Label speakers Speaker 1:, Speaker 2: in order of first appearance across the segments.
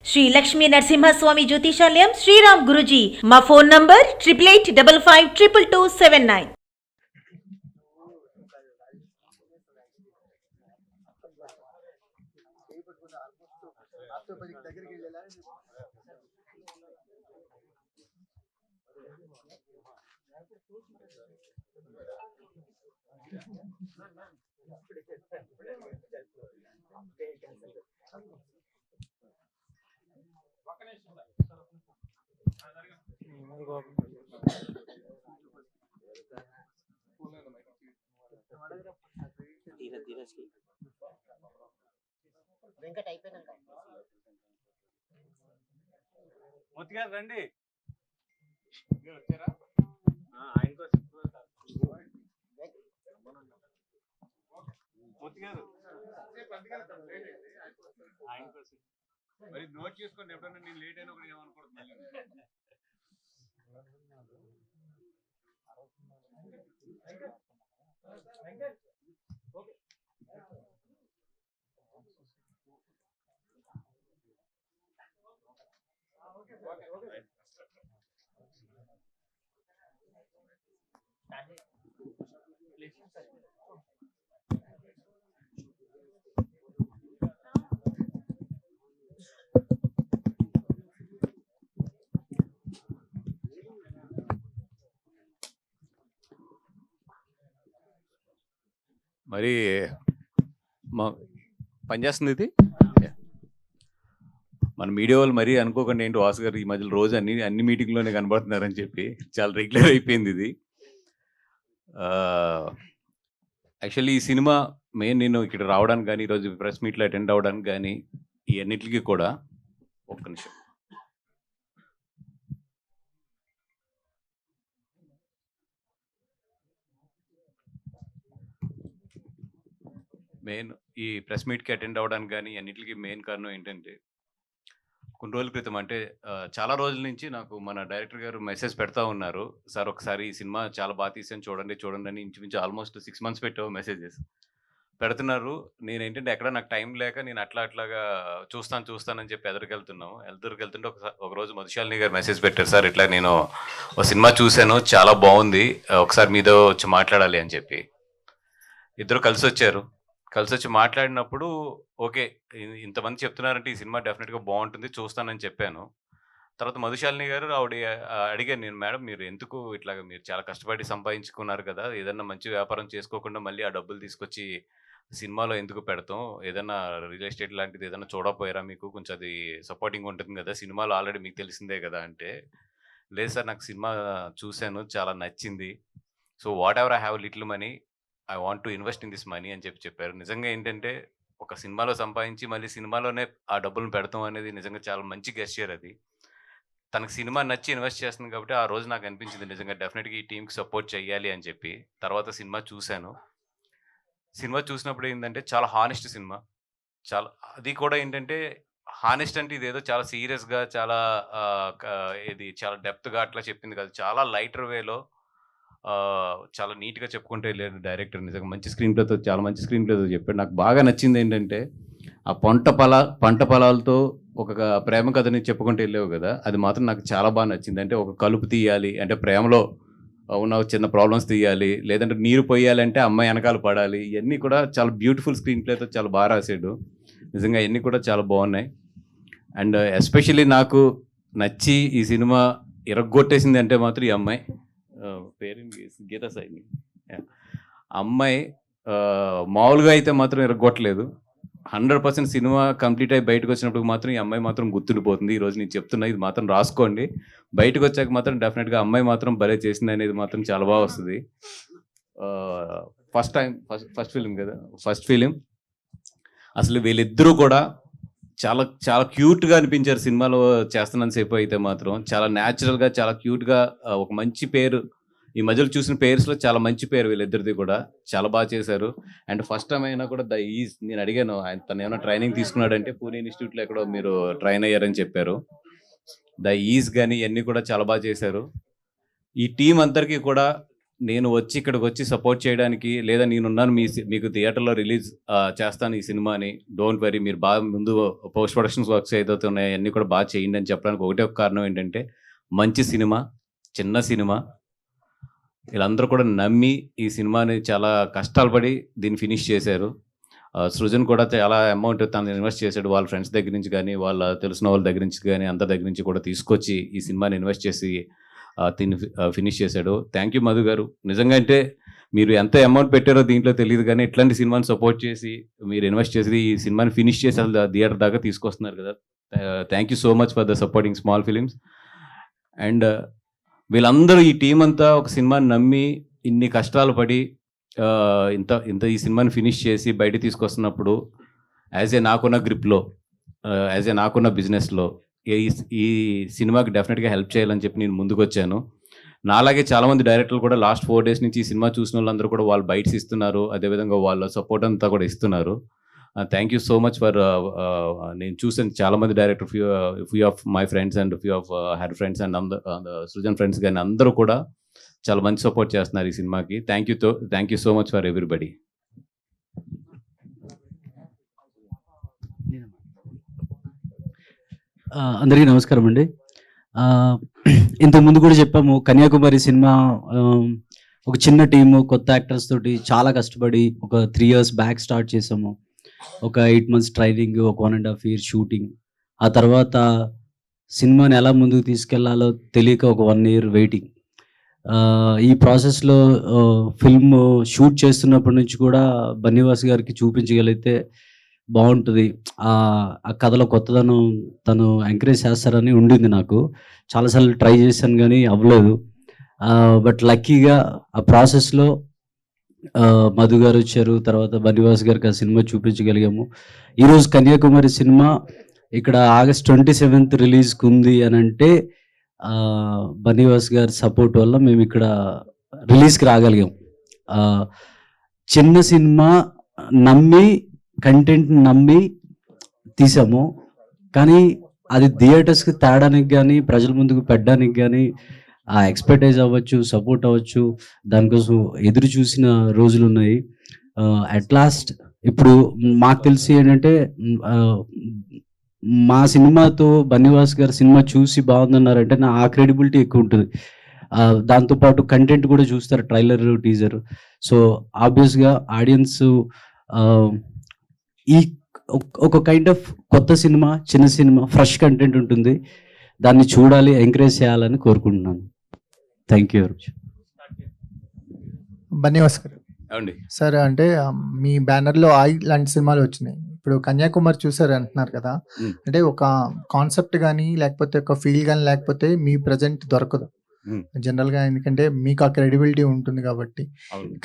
Speaker 1: శ్రీ లక్ష్మీ నరసింహస్వామి జ్యోతిషాలయం శ్రీరామ్ గురుజీ. మా phone number 8885522279.
Speaker 2: Venkat అయిపోయినాక
Speaker 3: మూర్తి గారు రండి. మూర్తి గారు మరి నోట్ చేసుకోండి, ఎప్పుడన్నా నేను లేట్ అయినా కూడా ఏమనుకుంటున్నాను. మరి పనిచేస్తుంది ఇది. మన మీడియా వాళ్ళు మరీ అనుకోకుండా ఏంటి వాసు గారు ఈ మధ్యలో రోజు అన్ని మీటింగ్లోనే కనబడుతున్నారని చెప్పి చాలా రెగ్యులర్ అయిపోయింది ఇది. యాక్చువల్లీ ఈ సినిమా మెయిన్ నేను ఇక్కడ రావడానికి కానీ ఈరోజు ప్రెస్ మీట్లో అటెండ్ అవ్వడానికి కానీ ఈ అన్నిటికీ కూడా ఒక్క నిమిషం మెయిన్ ఈ ప్రెస్ మీట్కి అటెండ్ అవ్వడానికి కానీ అన్నిటికీ మెయిన్ కారణం ఏంటంటే కొన్ని రోజుల క్రితం అంటే చాలా రోజుల నుంచి నాకు మన డైరెక్టర్ గారు మెసేజ్ పెడతా ఉన్నారు, సార్ ఒకసారి ఈ సినిమా చాలా బాగా తీసాను చూడండి అని ఇంచుమించు ఆల్మోస్ట్ 6 months పెట్టావు మెసేజెస్ పెడుతున్నారు. నేను ఏంటంటే ఎక్కడ నాకు టైం లేక నేను అట్లాగా చూస్తానని చెప్పి ఎదురుకెళ్తుంటే ఒకరోజు మధుశాలిని గారు మెసేజ్ పెట్టారు, సార్ ఇట్లా నేను ఒక సినిమా చూశాను చాలా బాగుంది, ఒకసారి మీతో వచ్చి మాట్లాడాలి అని చెప్పి. ఇద్దరు కలిసి వచ్చి మాట్లాడినప్పుడు ఓకే ఇంతమంది చెప్తున్నారంటే ఈ సినిమా డెఫినెట్గా బాగుంటుంది చూస్తానని చెప్పాను. తర్వాత మధుశాలిని గారు అడిగాను నేను, మేడం మీరు ఎందుకు ఇట్లాగా మీరు చాలా కష్టపడి సంపాదించుకున్నారు కదా, ఏదన్నా మంచి వ్యాపారం చేసుకోకుండా మళ్ళీ ఆ డబ్బులు తీసుకొచ్చి సినిమాలో ఎందుకు పెడతాం, ఏదన్నా రియల్ ఎస్టేట్ లాంటిది ఏదైనా చూడకపోయారా, మీకు కొంచెం అది సపోర్టింగ్ ఉంటుంది కదా, సినిమాలో ఆల్రెడీ మీకు తెలిసిందే కదా అంటే, లేదు సార్ నాకు సినిమా చూశాను చాలా నచ్చింది, so what ever I have little money I want to invest in this money అని చెప్పారు. నిజంగా ఏంటంటే ఒక సినిమాలో సంపాదించి మళ్ళీ సినిమాలోనే ఆ డబ్బులను పెడతాం అనేది నిజంగా చాలా మంచి గెస్చర్. అది తనకు సినిమా నచ్చి ఇన్వెస్ట్ చేస్తుంది కాబట్టి ఆ రోజు నాకు అనిపించింది నిజంగా డెఫినెట్గా ఈ టీంకి సపోర్ట్ చేయాలి అని చెప్పి. తర్వాత సినిమా చూసినప్పుడు ఏంటంటే చాలా హానెస్ట్ సినిమా, చాలా అది కూడా ఏంటంటే హానెస్ట్ అంటే ఇదేదో చాలా సీరియస్గా చాలా ఇది చాలా డెప్త్గా అట్లా చెప్పింది కాదు, చాలా లైటర్ వేలో చాలా నీట్గా చెప్పుకుంటే వెళ్ళాడు డైరెక్టర్. నిజంగా మంచి స్క్రీన్ ప్లేతో చాలా మంచి స్క్రీన్ ప్లేతో చెప్పాడు. నాకు బాగా నచ్చింది ఏంటంటే ఆ పంట పొలాలతో ఒక ప్రేమ కథని చెప్పుకుంటూ వెళ్ళావు కదా, అది మాత్రం నాకు చాలా బాగా నచ్చింది. అంటే ఒక కలుపు తీయాలి అంటే ప్రేమలో ఉన్న చిన్న ప్రాబ్లమ్స్ తీయాలి, లేదంటే నీరు పోయాలంటే అమ్మాయి వెనకాల పడాలి, ఇవన్నీ కూడా చాలా బ్యూటిఫుల్ స్క్రీన్ ప్లేతో చాలా బాగా రాసాడు. నిజంగా ఇవన్నీ కూడా చాలా బాగున్నాయి. అండ్ ఎస్పెషల్లీ నాకు నచ్చి ఈ సినిమా ఇరగొట్టేసింది అంటే మాత్రం ఈ అమ్మాయి పేరు గీతా సైని. అమ్మాయి మామూలుగా అయితే మాత్రం ఇరగొట్టలేదు, 100% సినిమా కంప్లీట్ అయ్యి బయటకు వచ్చినప్పుడు మాత్రం ఈ అమ్మాయి మాత్రం గుర్తుండిపోతుంది. ఈరోజు నేను చెప్తున్నా, ఇది మాత్రం రాసుకోండి. బయటకు వచ్చాక మాత్రం డెఫినెట్గా అమ్మాయి మాత్రం భలే చేసింది అనేది మాత్రం చాలా బాగా వస్తుంది. ఫస్ట్ ఫిలిం అసలు వీళ్ళిద్దరూ కూడా చాలా చాలా క్యూట్గా అనిపించారు సినిమాలో చేస్తున్నంత సేపు. అయితే మాత్రం చాలా న్యాచురల్గా చాలా క్యూట్గా ఒక మంచి పేరు ఈ మధ్యలో చూసిన పేర్స్లో చాలా మంచి పేరు వీళ్ళిద్దరిది కూడా, చాలా బాగా చేశారు. అండ్ ఫస్ట్ టైం అయినా కూడా ద ఈజ్ నేను అడిగాను తను ఏమైనా ట్రైనింగ్ తీసుకున్నాడంటే పూణే ఇన్స్టిట్యూట్లో ఎక్కడో మీరు ట్రైన్ అయ్యారని చెప్పారు. ద ఈజ్ కానీ ఇవన్నీ కూడా చాలా బాగా చేశారు. ఈ టీం అందరికీ కూడా నేను వచ్చి ఇక్కడికొచ్చి సపోర్ట్ చేయడానికి, లేదా నేనున్నాను మీకు థియేటర్‌లో రిలీజ్ చేస్తాను ఈ సినిమాని. డోంట్ వరీ, మీరు బాగా ముందు పోస్ట్ ప్రొడక్షన్స్ వర్క్స్ ఏదైతే ఉన్నాయో అయన్నీ కూడా బాగా చేయండి అని చెప్పడానికి ఒకటే ఒక కారణం ఏంటంటే, మంచి సినిమా, చిన్న సినిమా. వీళ్ళందరూ కూడా నమ్మి ఈ సినిమాని చాలా కష్టాలు పడి దీన్ని ఫినిష్ చేశారు. సృజన్ కూడా చాలా అమౌంట్ తను ఇన్వెస్ట్ చేశాడు. వాళ్ళ ఫ్రెండ్స్ దగ్గర నుంచి గానీ, వాళ్ళ తెలిసిన వాళ్ళ దగ్గర నుంచి గానీ, అందరి దగ్గర నుంచి కూడా తీసుకొచ్చి ఈ సినిమాని ఇన్వెస్ట్ చేసి దీన్ని ఫినిష్ చేశాడు. థ్యాంక్ యూ మధు గారు. నిజంగా అంటే మీరు ఎంత అమౌంట్ పెట్టారో దీంట్లో తెలీదు గానీ, ఇట్లాంటి సినిమాని సపోర్ట్ చేసి, మీరు ఇన్వెస్ట్ చేసి ఈ సినిమాని ఫినిష్ చేసి అసలు థియేటర్ దాకా తీసుకొస్తున్నారు కదా! Thank you so much for the supporting small films. And వీళ్ళందరూ ఈ టీమ్ అంతా ఒక సినిమాని నమ్మి ఇన్ని కష్టాలు పడి ఇంత ఇంత ఈ సినిమాని ఫినిష్ చేసి బయటికి తీసుకొస్తున్నప్పుడు నాకున్న గ్రిప్‌లో, నాకున్న బిజినెస్‌లో ఈ ఈ సినిమాకి డెఫినెట్‌గా హెల్ప్ చేయాలని చెప్పి నేను ముందుకొచ్చాను. నాలాగే చాలామంది డైరెక్టర్లు కూడా లాస్ట్ 4 డేస్ నుంచి ఈ సినిమా చూసినోళ్ళందరూ కూడా వాళ్ళు బైట్స్ ఇస్తున్నారు. అదేవిధంగా వాళ్ళ సపోర్ట్ అంతా కూడా ఇస్తున్నారు. Thank you so much for నేను చూసాను చాలామంది director, few of my friends and few of her friends and Srujan friends గాని అందరూ కూడా చాలా మంచి సపోర్ట్ చేస్తున్నారు ఈ సినిమాకి. Thank you so much for everybody.
Speaker 2: అందరికీ నమస్కారం అండి. ఇంతకుముందు కూడా చెప్పాము, కన్యాకుమారి సినిమా ఒక చిన్న టీము, కొత్త యాక్టర్స్ తోటి చాలా కష్టపడి ఒక 3 years బ్యాక్ స్టార్ట్ చేసాము. ఒక 8 months ట్రైనింగ్, ఒక 1.5 year షూటింగ్. ఆ తర్వాత సినిమాని ఎలా ముందుకు తీసుకెళ్లాలో తెలియక ఒక 1 year వెయిటింగ్. ఈ ప్రాసెస్లో ఫిల్మ్ షూట్ చేస్తున్నప్పటి నుంచి కూడా బన్నీవాస్ గారికి చూపించగలిగితే బాగుంటుంది, ఆ కథలో కొత్తదనం తను ఎంకరేజ్ చేస్తారని ఉండింది నాకు. చాలాసార్లు ట్రై చేశాను కానీ అవ్వలేదు. బట్ లక్కీగా ఆ ప్రాసెస్లో మధు గారు వచ్చారు, తర్వాత బన్నీవాస్ గారికి ఆ సినిమా చూపించగలిగాము. ఈరోజు కన్యాకుమారి సినిమా ఇక్కడ August 27th రిలీజ్కి ఉంది అని అంటే బన్నీవాస్ గారి సపోర్ట్ వల్ల మేము ఇక్కడ రిలీజ్కి రాగలిగాం. చిన్న సినిమా నమ్మి, కంటెంట్ నమ్మి తీసాము, కానీ అది థియేటర్స్కి తేడానికి కానీ, ప్రజల ముందుకు పెట్టడానికి కానీ ఆ ఎక్స్‌పర్టైజ్ అవ్వచ్చు, సపోర్ట్ అవ్వచ్చు, దానికోసం ఎదురు చూసిన రోజులు ఉన్నాయి. అట్ లాస్ట్ ఇప్పుడు మాకు తెలిసి ఏంటంటే మా సినిమాతో బన్నీవాస్ గారి సినిమా చూసి బాగుందన్నారంటే ఆ క్రెడిబిలిటీ ఎక్కువ ఉంటుంది. దాంతోపాటు కంటెంట్ కూడా చూస్తారు, ట్రైలర్, టీజర్. సో ఆబ్వియస్గా ఆడియన్స్ ఈ ఒక కైండ్ ఆఫ్ కొత్త సినిమా, చిన్న సినిమా, ఫ్రెష్ కంటెంట్ ఉంటుంది, దాన్ని చూడాలి, ఎంకరేజ్ చేయాలని కోరుకుంటున్నాను. Thank you.
Speaker 4: బన్నీవాస్ గారు
Speaker 3: ఏమండి?
Speaker 4: సార్, అంటే మీ బ్యానర్లో ఆయి లాంటి సినిమాలు వచ్చినాయి. ఇప్పుడు కన్యాకుమారి చూసారు అంటున్నారు కదా, అంటే ఒక కాన్సెప్ట్ కానీ లేకపోతే ఒక ఫీల్ కానీ లేకపోతే మీ ప్రజెంట్ దొరకదు జనరల్గా, ఎందుకంటే మీకు ఆ క్రెడిబిలిటీ ఉంటుంది కాబట్టి.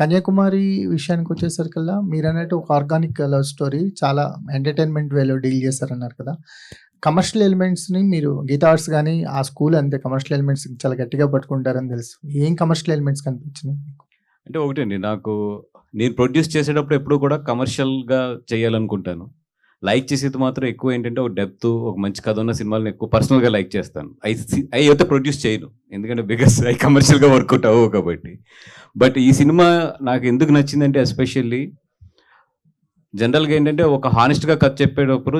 Speaker 4: కన్యాకుమారి విషయానికి వచ్చేసరికల్లా మీరు అన్నట్టు ఒక ఆర్గానిక్ లవ్ స్టోరీ, చాలా ఎంటర్టైన్మెంట్ వేలో డీల్ చేశారన్నారు కదా. కమర్షియల్ ఎలిమెంట్స్ని మీరు గీతా ఆర్ట్స్ కానీ ఆ స్కూల్ అంతే కమర్షియల్ ఎలిమెంట్స్ చాలా గట్టిగా పట్టుకుంటారని తెలుసు. ఏం కమర్షియల్ ఎలిమెంట్స్ కనిపించినాయి?
Speaker 3: అంటే ఒకటండి, నేను ప్రొడ్యూస్ చేసేటప్పుడు ఎప్పుడు కూడా కమర్షియల్గా చేయాలనుకుంటాను. లైక్ చేసేది మాత్రం ఎక్కువ ఏంటంటే ఒక డెప్త్, ఒక మంచి కథ ఉన్న సినిమాలను ఎక్కువ పర్సనల్గా లైక్ చేస్తాను. అవి అయితే ప్రొడ్యూస్ చేయను, ఎందుకంటే బికాస్ అవి కమర్షియల్గా వర్కౌట్ అవ్వవు కాబట్టి. బట్ ఈ సినిమా నాకు ఎందుకు నచ్చిందంటే ఎస్పెషల్లీ జనరల్గా ఏంటంటే ఒక హానెస్ట్గా కథ చెప్పేటప్పుడు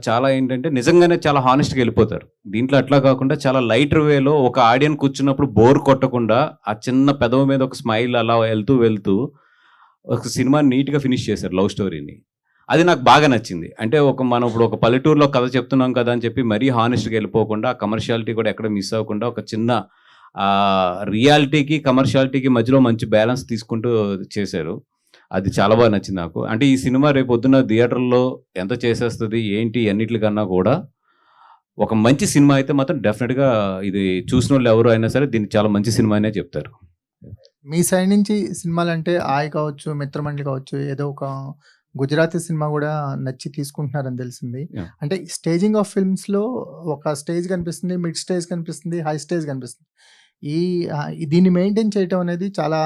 Speaker 3: చాలా ఏంటంటే నిజంగానే చాలా హానెస్ట్గా వెళ్ళిపోతారు. దీంట్లో అట్లా కాకుండా చాలా లైటర్ వేలో ఒక ఆడియన్స్ కూర్చున్నప్పుడు బోర్ కొట్టకుండా ఆ చిన్న పెదవి మీద ఒక స్మైల్ అలా వెళ్తూ ఒక సినిమాని నీట్గా ఫినిష్ చేశారు, లవ్ స్టోరీని. అది నాకు బాగా నచ్చింది. అంటే మనం ఇప్పుడు ఒక పల్లెటూరులో కథ చెప్తున్నాం కదా అని చెప్పి మరీ హానెస్ట్గా వెళ్ళిపోకుండా, ఆ కమర్షియాలిటీ కూడా ఎక్కడ మిస్ అవ్వకుండా ఒక చిన్న రియాలిటీకి కమర్షియాలిటీకి మధ్యలో మంచి బ్యాలెన్స్ తీసుకుంటూ చేశారు. అది చాలా బాగా నచ్చింది నాకు. అంటే ఈ సినిమా రేపు పొద్దున్న థియేటర్లో ఎంత చేసేస్తుంది ఏంటి అన్నిటికన్నా కూడా ఒక మంచి సినిమా అయితే మాత్రం డెఫినెట్గా ఇది చూసిన వాళ్ళు ఎవరు అయినా సరే దీన్ని చాలా మంచి సినిమా అనే చెప్తారు.
Speaker 4: మీ సైడ్ నుంచి సినిమాలు అంటే ఆయి కావచ్చు, మిత్రమండలి కావచ్చు, ఏదో ఒక గుజరాతీ సినిమా కూడా నచ్చి తీసుకుంటున్నారని తెలిసింది. అంటే స్టేజింగ్ ఆఫ్ ఫిల్మ్స్లో ఒక స్టేజ్ కనిపిస్తుంది, మిడ్ స్టేజ్ కనిపిస్తుంది, హై స్టేజ్ కనిపిస్తుంది. దీన్ని మెయింటైన్ చేయటం అనేది చాలా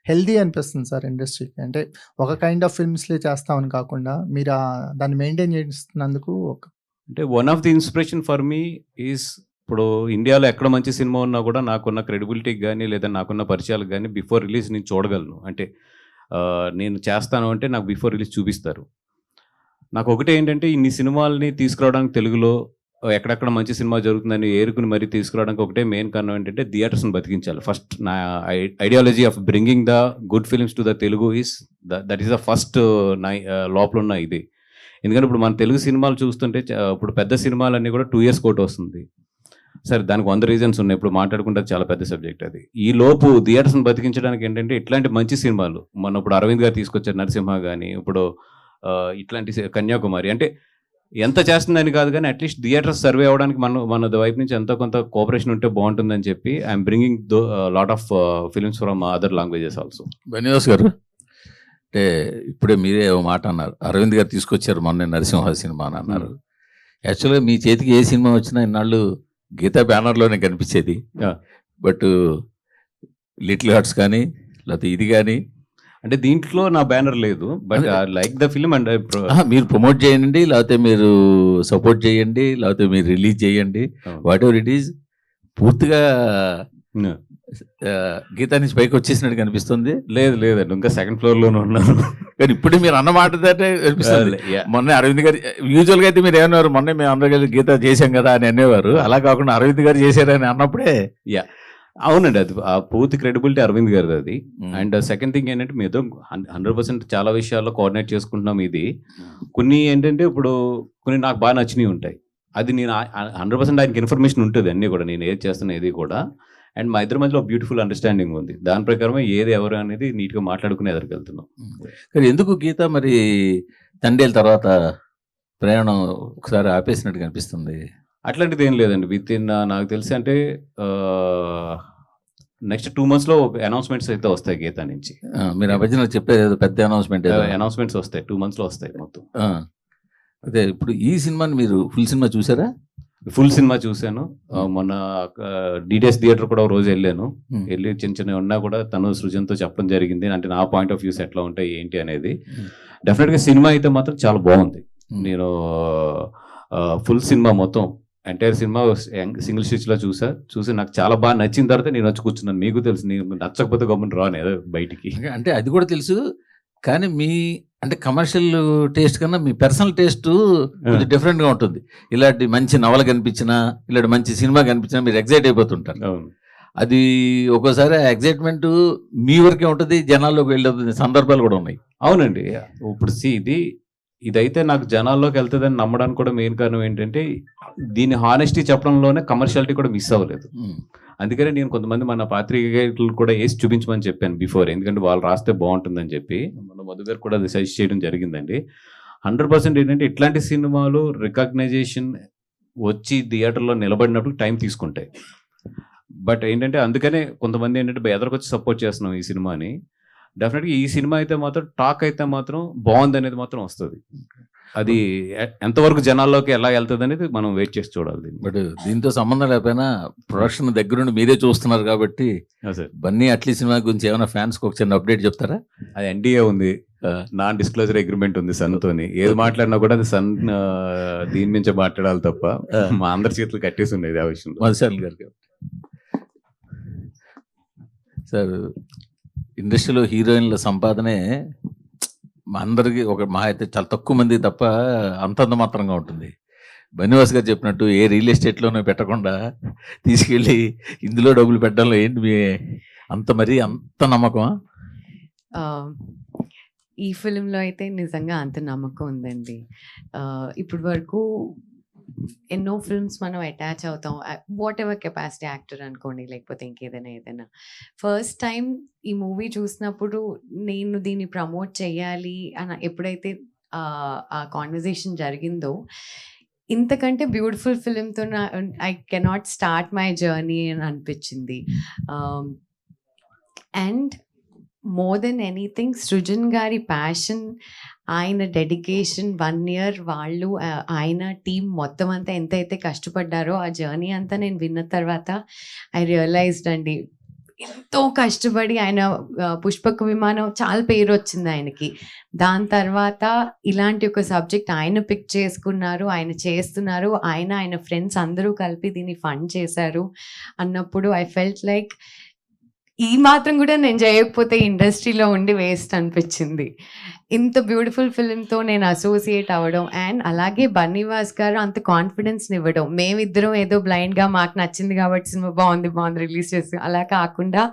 Speaker 4: హెల్దీ అనిపిస్తుంది సార్ ఇండస్ట్రీకి. అంటే ఒక కైండ్ ఆఫ్ ఫిల్మ్స్లే చేస్తామని కాకుండా మీరు దాన్ని మెయింటైన్ చేస్తున్నందుకు
Speaker 3: అంటే one of the inspiration for me is ఇప్పుడు ఇండియాలో ఎక్కడ మంచి సినిమా ఉన్నా కూడా నాకున్న క్రెడిబిలిటీకి కానీ లేదా నాకున్న పరిచయాలకు కానీ బిఫోర్ రిలీజ్ నేను చూడగలను. అంటే నేను చేస్తాను అంటే నాకు బిఫోర్ రిలీజ్ చూపిస్తారు. నాకు ఒకటే ఏంటంటే ఇన్ని సినిమాలని తీసుకురావడానికి తెలుగులో ఎక్కడెక్కడ మంచి సినిమా జరుగుతుందని ఏరుకుని మరీ తీసుకురావడానికి ఒకటే మెయిన్ కారణం ఏంటంటే థియేటర్స్ని బతికించాలి. ఫస్ట్ నా ideology of bringing the good films to the Telugu is that is the first లోపల ఉన్న ఇది. ఎందుకంటే ఇప్పుడు మన తెలుగు సినిమాలు చూస్తుంటే ఇప్పుడు పెద్ద సినిమాలన్నీ కూడా 2 years కోట్ వస్తుంది. సరే దానికి 100 రీజన్స్ ఉన్నాయి. ఇప్పుడు మాట్లాడుకుంటే చాలా పెద్ద సబ్జెక్ట్ అది. ఈ లోపు థియేటర్స్ని బతికించడానికి ఏంటంటే ఇట్లాంటి మంచి సినిమాలు మొన్న ఇప్పుడు అరవింద్ గారు తీసుకొచ్చారు నరసింహ కానీ, ఇప్పుడు ఇట్లాంటి కన్యాకుమారి అంటే ఎంత చేస్తుందని కాదు కానీ అట్లీస్ట్ థియేటర్స్ సర్వే అవ్వడానికి మన వైపు నుంచి ఎంతో కొంత కోఆపరేషన్ ఉంటే బాగుంటుందని చెప్పి I'm bringing lot of films from other languages also.
Speaker 5: Benivas గారు, అంటే ఇప్పుడే మీరే ఓ మాట అన్నారు, అరవింద్ గారు తీసుకొచ్చారు మొన్న నరసింహ సినిమా అని అన్నారు. యాక్చువల్గా మీ చేతికి ఏ సినిమా వచ్చినా ఇన్నాళ్ళు గీతా బ్యానర్లోనే కనిపించేది. బట్ లిటిల్ హార్ట్స్ కానీ లేకపోతే ఇది కానీ
Speaker 3: అంటే దీంట్లో నా బ్యానర్ లేదు. But like the film and
Speaker 5: మీరు ప్రమోట్ చేయండి, లేకపోతే మీరు సపోర్ట్ చేయండి, లేకపోతే మీరు రిలీజ్ చేయండి, వాట్ ఎవర్ ఇట్ ఈస్, పూర్తిగా గీతా నుంచి పైకి వచ్చేసినట్టు కనిపిస్తుంది.
Speaker 3: లేదండి, ఇంకా సెకండ్ ఫ్లోర్ లోనే ఉన్నాను.
Speaker 5: కానీ ఇప్పుడు మీరు అన్నమాట కనిపిస్తుంది. మొన్న అరవింద్ గారు యూజువల్ గా అయితే మీరు ఏమన్నారు, మొన్న మేము అందరూ కలిసి గీత చేశాం కదా అని అనేవారు. అలా కాకుండా అరవింద్ గారు చేశారని అన్నప్పుడే
Speaker 3: అవునండి, అది ఆ పూర్తి క్రెడిబిలిటీ అరవింద్ గారిది అది. అండ్ సెకండ్ థింగ్ ఏంటంటే మీతో 100% చాలా విషయాల్లో కోఆర్డినేట్ చేసుకుంటున్నాం. ఇది కొన్ని ఏంటంటే ఇప్పుడు కొన్ని నాకు బాగా నచ్చినవి ఉంటాయి, అది నేను 100% ఆయనకి ఇన్ఫర్మేషన్ ఉంటుంది అన్నీ కూడా, నేను ఏది చేస్తున్నా ఏది కూడా. అండ్ మా ఇద్దరి మధ్యలో బ్యూటిఫుల్ అండర్స్టాండింగ్ ఉంది. దాని ప్రకారమే ఏది ఎవరు అనేది నీట్గా మాట్లాడుకుని ఎదురుకెళ్తున్నాం.
Speaker 5: కానీ ఎందుకు గీత మరి తండేల తర్వాత ప్రయాణం ఒకసారి ఆపేసినట్టు కనిపిస్తుంది?
Speaker 3: అట్లాంటిది ఏం లేదండి. విత్ ఇన్ నాకు తెలిసి అంటే నెక్స్ట్ 2 months అనౌన్స్మెంట్స్ అయితే వస్తాయి గీత నుంచి.
Speaker 5: మీరు ఆ మధ్యన చెప్పేది పెద్ద
Speaker 3: అనౌన్స్మెంట్స్ వస్తాయి, 2 months వస్తాయి మొత్తం.
Speaker 5: అదే ఇప్పుడు ఈ సినిమాని మీరు ఫుల్ సినిమా చూసారా?
Speaker 3: ఫుల్ సినిమా చూశాను. మొన్న డిటిఎస్ థియేటర్ కూడా ఒక రోజు వెళ్ళి చిన్న ఉన్నా కూడా తను సృజన్తో చెప్పడం జరిగింది. అంటే నా పాయింట్ ఆఫ్ వ్యూస్ ఎట్లా ఉంటాయి ఏంటి అనేది. డెఫినెట్గా సినిమా అయితే మాత్రం చాలా బాగుంది. నేను ఫుల్ సినిమా మొత్తం ఎంటైర్ సినిమా సింగిల్ స్టిచ్లో చూసి నాకు చాలా బాగా నచ్చిన తర్వాత నేను వచ్చి కూర్చున్నాను. మీకు తెలుసు, నేను నచ్చకపోతే గమ్మున రాను ఏదో బయటికి.
Speaker 5: అంటే అది కూడా తెలుసు, కానీ మీ అంటే కమర్షియల్ టేస్ట్ కన్నా మీ పర్సనల్ టేస్ట్ కొంచెం డిఫరెంట్గా ఉంటుంది. ఇలాంటి మంచి నవల కనిపించినా, ఇలాంటి మంచి సినిమా కనిపించినా మీరు ఎగ్జైట్ అయిపోతుంటారు.
Speaker 3: అవును,
Speaker 5: అది ఒక్కోసారి ఎగ్జైట్మెంట్ మీ వరకే ఉంటుంది, జనాల్లోకి వెళ్ళే సందర్భాలు కూడా ఉన్నాయి.
Speaker 3: అవునండి. ఇప్పుడు ఇదైతే నాకు జనాల్లోకి వెళ్తుందని నమ్మడానికి కూడా మెయిన్ కారణం ఏంటంటే దీని హానెస్టీ చెప్పడంలోనే కమర్షియాలిటీ కూడా మిస్ అవ్వలేదు. అందుకనే నేను కొంతమంది మన పాత్రికేయులు కూడా వేసి చూపించమని చెప్పాను బిఫోర్, ఎందుకంటే వాళ్ళు రాస్తే బాగుంటుందని చెప్పి. మన మధు గారు కూడా అది సజెస్ట్ చేయడం జరిగిందండి. 100% ఏంటంటే ఇట్లాంటి సినిమాలు రికగ్నైజేషన్ వచ్చి థియేటర్లో నిలబడినప్పుడు టైం తీసుకుంటాయి. బట్ ఏంటంటే అందుకనే కొంతమంది ఏంటంటే ఎదరికొచ్చి సపోర్ట్ చేస్తున్నాం ఈ సినిమాని. డెఫినెట్గా ఈ సినిమా అయితే మాత్రం టాక్ అయితే మాత్రం బాగుంది అనేది మాత్రం వస్తుంది. అది ఎంతవరకు జనాల్లోకి ఎలా వెళ్తుంది అనేది మనం వెయిట్ చేసి చూడాలి.
Speaker 5: బట్ దీంతో సంబంధం లేకపోయినా ప్రొడక్షన్ దగ్గరుండి మీరే చూస్తున్నారు కాబట్టి బన్నీ అట్లీ సినిమా గురించి ఏమైనా ఫ్యాన్స్ ఒక చిన్న అప్డేట్ చెప్తారా?
Speaker 3: అది NDA ఉంది, నాన్ డిస్క్లోజర్ అగ్రిమెంట్ ఉంది సన్తోని. ఏది మాట్లాడినా కూడా అది సన్ దీని నుంచే మాట్లాడాలి తప్ప మా అందరి చేతులు కట్టేసి ఉండేది ఆ విషయంలో.
Speaker 5: మధుశాల్ గారికి సార్, ఇండస్ట్రీలో హీరోయిన్ల సంపాదనే మా అందరికి మా అయితే చాలా తక్కువ మంది తప్ప అంతంత మాత్రంగా ఉంటుంది. బనివాస్ గారు చెప్పినట్టు ఏ రియల్ ఎస్టేట్లోనే పెట్టకుండా తీసుకెళ్ళి ఇందులో డబ్బులు పెట్టడంలో ఏంటి మీ అంత నమ్మకమా?
Speaker 6: ఈ ఫిలింలో అయితే నిజంగా అంత నమ్మకం ఉందండి. ఇప్పటి వరకు ఎన్నో ఫిల్మ్స్ మనం అటాచ్ అవుతాం, వాట్ ఎవర్ కెపాసిటీ, యాక్టర్ అనుకోండి లేకపోతే ఇంకేదైనా. ఫస్ట్ టైం ఈ మూవీ చూసినప్పుడు నేను దీన్ని ప్రమోట్ చేయాలి అని ఎప్పుడైతే ఆ కాన్వర్జేషన్ జరిగిందో, ఇంతకంటే బ్యూటిఫుల్ ఫిలింతో I cannot start my journey అని అనిపించింది. And more than anything Srujan గారి ప్యాషన్, ఆయన డెడికేషన్, 1 year వాళ్ళు ఆయన టీం మొత్తం అంతా ఎంతైతే కష్టపడ్డారో ఆ జర్నీ అంతా నేను విన్న తర్వాత ఐ రియలైజ్డ్ అండి, ఎంతో కష్టపడి ఆయన పుష్పక విమానం చాలా పేరు వచ్చింది ఆయనకి. దాని తర్వాత ఇలాంటి ఒక సబ్జెక్ట్ ఆయన పిక్ చేసుకున్నారు, ఆయన చేస్తున్నారు, ఆయన ఫ్రెండ్స్ అందరూ కలిపి దీన్ని ఫండ్ చేశారు అన్నప్పుడు ఐ ఫెల్ట్ లైక్ ఈ మాత్రం కూడా నేను చేయకపోతే ఇండస్ట్రీలో ఉండి వేస్ట్ అనిపించింది. ఇంత బ్యూటిఫుల్ ఫిల్మ్తో నేను అసోసియేట్ అవ్వడం అండ్ అలాగే బన్నీవాస్ గారు అంత కాన్ఫిడెన్స్ని ఇవ్వడం, మేమిద్దరం ఏదో బ్లైండ్గా మాకు నచ్చింది కాబట్టి సినిమా బాగుంది రిలీజ్ చేస్తాం అలా కాకుండా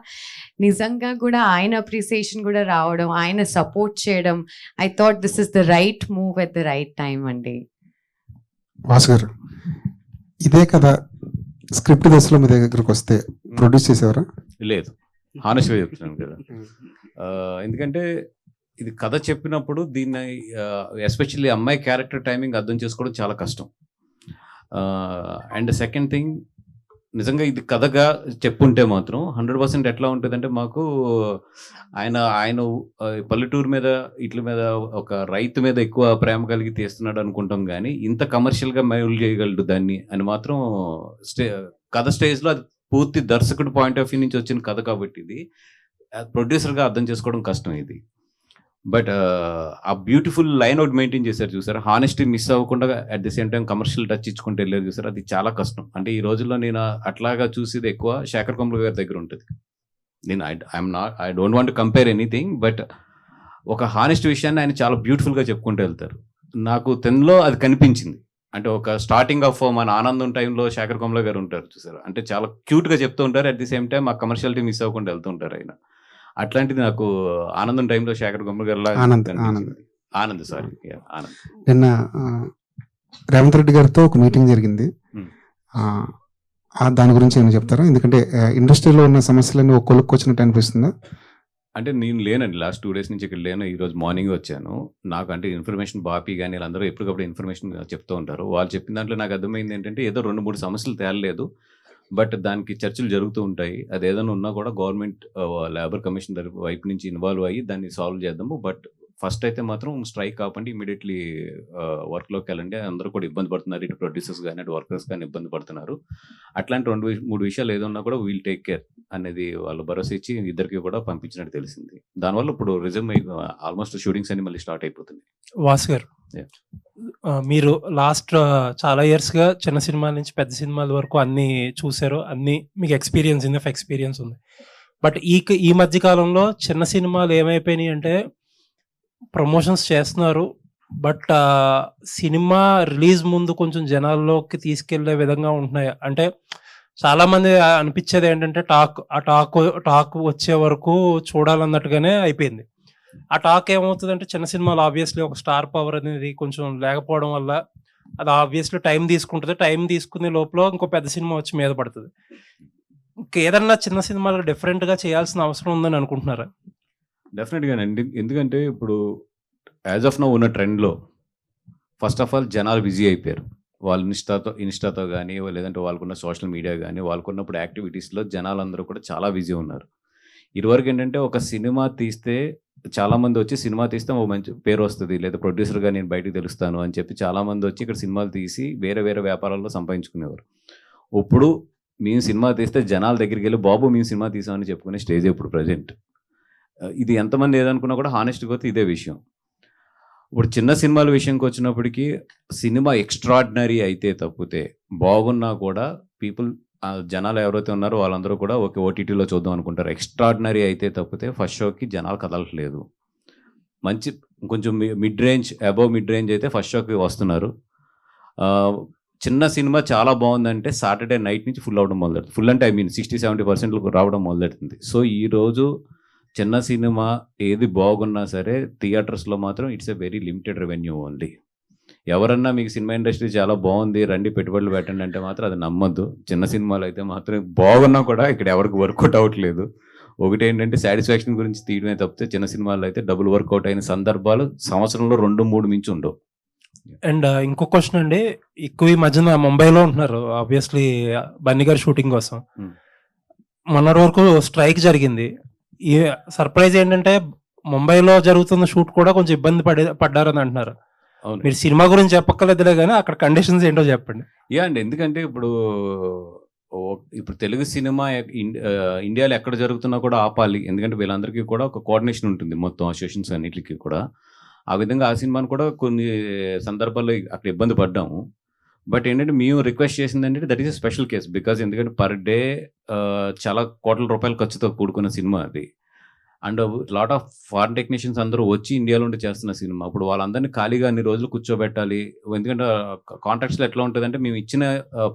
Speaker 6: నిజంగా కూడా ఆయన అప్రిసియేషన్ కూడా రావడం, ఆయన సపోర్ట్ చేయడం, I thought this is the right move at the right time అండి.
Speaker 7: వాసు గారు, ఇదే కథ స్క్రిప్ట్ దశలో మీ దగ్గరకు వస్తే ప్రొడ్యూస్ చేసేవారా?
Speaker 3: లేదు, హానెస్ట్గా చెప్తున్నాను కదా. ఎందుకంటే ఇది కథ చెప్పినప్పుడు దీన్ని ఎస్పెషల్లీ అమ్మాయి క్యారెక్టర్ టైమింగ్ అర్థం చేసుకోవడం చాలా కష్టం. అండ్ సెకండ్ థింగ్, నిజంగా ఇది కథగా చెప్పుంటే మాత్రం 100% ఎట్లా ఉంటుందంటే మాకు ఆయన పల్లెటూరు మీద ఇట్ల మీద ఒక రైతు మీద ఎక్కువ ప్రేమ కలిగి తీస్తున్నాడు అనుకుంటాం, కానీ ఇంత కమర్షియల్గా మైల్ చేయగలడు దాన్ని అని మాత్రం కథ స్టేజ్లో అది పూర్తి దర్శకుడి పాయింట్ ఆఫ్ వ్యూ నుంచి వచ్చిన కథ కాబట్టి ఇది ప్రొడ్యూసర్గా అర్థం చేసుకోవడం కష్టం ఇది. బట్ ఆ బ్యూటిఫుల్ లైన్ అవుట్ మెయింటైన్ చేశారు చూసారు, హానెస్టీ మిస్ అవ్వకుండా at the same time commercial touch ఇచ్చుకుంటూ వెళ్ళారు చూసారు, అది చాలా కష్టం. అంటే ఈ రోజుల్లో నేను అట్లాగా చూసేది ఎక్కువ శేఖర్ కమ్ముల గారి దగ్గర ఉంటుంది. నేను I don't want to compare anything, but ఒక హానెస్ట్ విషయాన్ని ఆయన చాలా బ్యూటిఫుల్గా చెప్పుకుంటూ వెళ్తారు. నాకు తెన్లో అది కనిపించింది. అంటే ఒక స్టార్టింగ్ ఆఫ్ మన ఆనందం టైంలో శేఖర్ కమ్ముల గారు ఉంటారు చూసారు, అంటే చాలా క్యూట్గా చెప్తూ ఉంటారు, అట్ ది సేమ్ టైం ఆ కమర్షియాలిటీ మిస్ అవ్వకుండా వెళ్తూ ఉంటారు ఆయన. అట్లాంటిది నాకు ఆనందం టైంలో శేఖర్ కమ్ముల గారు ఆనంద్
Speaker 7: నిన్న రేవంత్ రెడ్డి గారితో ఒక మీటింగ్ జరిగింది, దాని గురించి ఏమైనా చెప్తారా? ఎందుకంటే ఇండస్ట్రీలో ఉన్న సమస్యలన్నీ ఒక కొలుక్కొచ్చినట్టు అనిపిస్తుందా?
Speaker 3: అంటే నేను లేనండి, లాస్ట్ 2 days నుంచి ఇక్కడ లేను. ఈరోజు మార్నింగ్ వచ్చాను. నాకు అంటే ఇన్ఫర్మేషన్ బాపీ కానీ వీళ్ళందరూ ఎప్పటికప్పుడు ఇన్ఫర్మేషన్ చెప్తూ ఉంటారు. వాళ్ళు చెప్పిన దాంట్లో నాకు అర్థమైంది ఏంటంటే ఏదో 2-3 సమస్యలు తేలలేదు, బట్ దానికి చర్చలు జరుగుతూ ఉంటాయి. అది ఏదైనా ఉన్నా కూడా గవర్నమెంట్ లేబర్ కమిషన్ వైపు నుంచి ఇన్వాల్వ్ అయ్యి దాన్ని సాల్వ్ చేద్దాము. బట్ ఫస్ట్ అయితే మాత్రం స్ట్రైక్ కాకుండా ఇమీడియట్లీ వర్క్లోకి వెళ్ళండి. అందరూ కూడా ఇబ్బంది పడుతున్నారు, ఇటు ప్రొడ్యూసర్స్ కానీ అటు వర్కర్స్ కానీ ఇబ్బంది పడుతున్నారు. అట్లాంటి 2-3 విషయాలు ఏదన్నా కూడా వీల్ టేక్ కేర్ అనేది వాళ్ళు భరోసా ఇచ్చి ఇద్దరికి కూడా పంపించినట్టు తెలిసింది. దానివల్ల ఇప్పుడు రిజమ్ ఆల్మోస్ట్ షూటింగ్స్ అన్ని మళ్ళీ స్టార్ట్ అయిపోతుంది.
Speaker 8: వాసు గారు, మీరు లాస్ట్ చాలా ఇయర్స్గా చిన్న సినిమాల నుంచి పెద్ద సినిమాల వరకు అన్నీ చూసారు, అన్నీ మీకు ఇనఫ్ ఎక్స్పీరియన్స్ ఉంది. బట్ ఈ మధ్య కాలంలో చిన్న సినిమాలు ఏమైపోయినాయి అంటే ప్రమోషన్స్ చేస్తున్నారు, బట్ సినిమా రిలీజ్ ముందు కొంచెం జనాల్లోకి తీసుకెళ్లే విధంగా ఉంటున్నాయి. అంటే చాలా మంది అనిపించేది ఏంటంటే టాక్ వచ్చే వరకు చూడాలన్నట్టుగానే అయిపోయింది. ఆ టాక్ ఏమవుతుందంటే చిన్న సినిమాలు ఆబ్వియస్లీ ఒక స్టార్ పవర్ అనేది కొంచెం లేకపోవడం వల్ల అది ఆబ్వియస్లీ టైం తీసుకుంటుంది. టైం తీసుకునే లోపల ఇంకో పెద్ద సినిమా వచ్చి మీద పడుతుంది. ఇంకేదన్నా చిన్న సినిమాలకు డిఫరెంట్గా చేయాల్సిన అవసరం ఉందని అనుకుంటున్నారా?
Speaker 3: డెఫినెట్గా అండి. ఎందుకంటే ఇప్పుడు యాజ్ ఆఫ్ నౌ ఉన్న ట్రెండ్లో ఫస్ట్ ఆఫ్ ఆల్ జనాలు బిజీ అయిపోయారు. వాళ్ళు ఇన్స్టాతో కానీ లేదంటే వాళ్ళకున్న సోషల్ మీడియా కానీ వాళ్ళకున్నప్పుడు యాక్టివిటీస్లో జనాలందరూ కూడా చాలా బిజీ ఉన్నారు. ఇదివరకు ఏంటంటే ఒక సినిమా తీస్తే చాలామంది వచ్చి సినిమా తీస్తే ఒక మంచి పేరు వస్తుంది, లేదా ప్రొడ్యూసర్గా నేను బయటకు తెలుస్తాను అని చెప్పి చాలామంది వచ్చి ఇక్కడ సినిమాలు తీసి వేరే వేరే వ్యాపారాల్లో సంపాదించుకునేవారు. ఇప్పుడు మేము సినిమా తీస్తే జనాల దగ్గరికి వెళ్ళి బాబు మేము సినిమా తీసామని చెప్పుకునే స్టేజ్ ఇప్పుడు ప్రజెంట్. ఇది ఎంతమంది ఏదనుకున్నా కూడా హానెస్ట్గా పోతే ఇదే విషయం. ఇప్పుడు చిన్న సినిమాల విషయంకి వచ్చినప్పటికీ సినిమా ఎక్స్ట్రాడినరీ అయితే తప్పితే బాగున్నా కూడా పీపుల్ జనాలు ఎవరైతే ఉన్నారో వాళ్ళందరూ కూడా ఒక ఓటీటీలో చూద్దాం అనుకుంటారు. ఎక్స్ట్రాడినరీ అయితే తప్పితే ఫస్ట్ షోకి జనాలు కదలట్లేదు. మంచి కొంచెం అబవ్ మిడ్ రేంజ్ అయితే ఫస్ట్ షోకి వస్తున్నారు. చిన్న సినిమా చాలా బాగుందంటే సాటర్డే నైట్ నుంచి ఫుల్ అవడం మొదలెడుతుంది. ఫుల్ అంటే 60-70% రావడం మొదలెడుతుంది. సో ఈరోజు చిన్న సినిమా ఏది బాగున్నా సరే థియేటర్స్లో మాత్రం it's a very limited revenue only. ఎవరన్నా మీకు సినిమా ఇండస్ట్రీ చాలా బాగుంది రండి పెట్టుబడులు పెట్టండి అంటే మాత్రం అది నమ్మద్దు. చిన్న సినిమాలు అయితే మాత్రం బాగున్నా కూడా ఇక్కడ ఎవరికి వర్కౌట్ అవ్వట్లేదు. ఒకటి ఏంటంటే సాటిస్ఫాక్షన్ గురించి తీయడమే తప్పితే చిన్న సినిమాలు అయితే డబుల్ వర్కౌట్ అయిన సందర్భాలు సంవత్సరంలో 2-3 మించి ఉండవు.
Speaker 8: అండ్ ఇంకో క్వశ్చన్ అండి, ఎక్కువ ఈ మధ్యన ముంబైలో ఉంటున్నారు ఆబ్వియస్లీ బన్నీ గారి షూటింగ్ కోసం. మొన్నటి వరకు స్ట్రైక్ జరిగింది. ఈ సర్ప్రైజ్ ఏంటంటే ముంబైలో జరుగుతున్న షూట్ కూడా కొంచెం ఇబ్బంది పడ్డారని అంటున్నారు. మీరు సినిమా గురించి చెప్పక్కర్లేదులే కానీ అక్కడ కండిషన్స్ ఏంటో చెప్పండి.
Speaker 3: అండి, ఎందుకంటే ఇప్పుడు ఇప్పుడు తెలుగు సినిమా ఇండియాలో ఎక్కడ జరుగుతున్నా కూడా ఆపాలి. ఎందుకంటే వీళ్ళందరికీ కూడా ఒక కోఆర్డినేషన్ ఉంటుంది మొత్తం అసోసియేషన్స్ అన్నిటికి కూడా. ఆ విధంగా ఆ సినిమాను కూడా కొన్ని సందర్భాల్లో అక్కడ ఇబ్బంది పడ్డాము. బట్ ఏంటంటే మేము రిక్వెస్ట్ చేసింది ఏంటంటే that is a special case. Because ఎందుకంటే పర్ డే చాలా కోట్ల రూపాయల ఖర్చుతో కూడుకున్న సినిమా అది. And lot of foreign technicians అందరూ వచ్చి ఇండియాలో ఉండి చేస్తున్న సినిమా. అప్పుడు వాళ్ళందరినీ ఖాళీగా అన్ని రోజులు కూర్చోబెట్టాలి. ఎందుకంటే కాంట్రాక్ట్స్లో ఎట్లా ఉంటుందంటే మేము ఇచ్చిన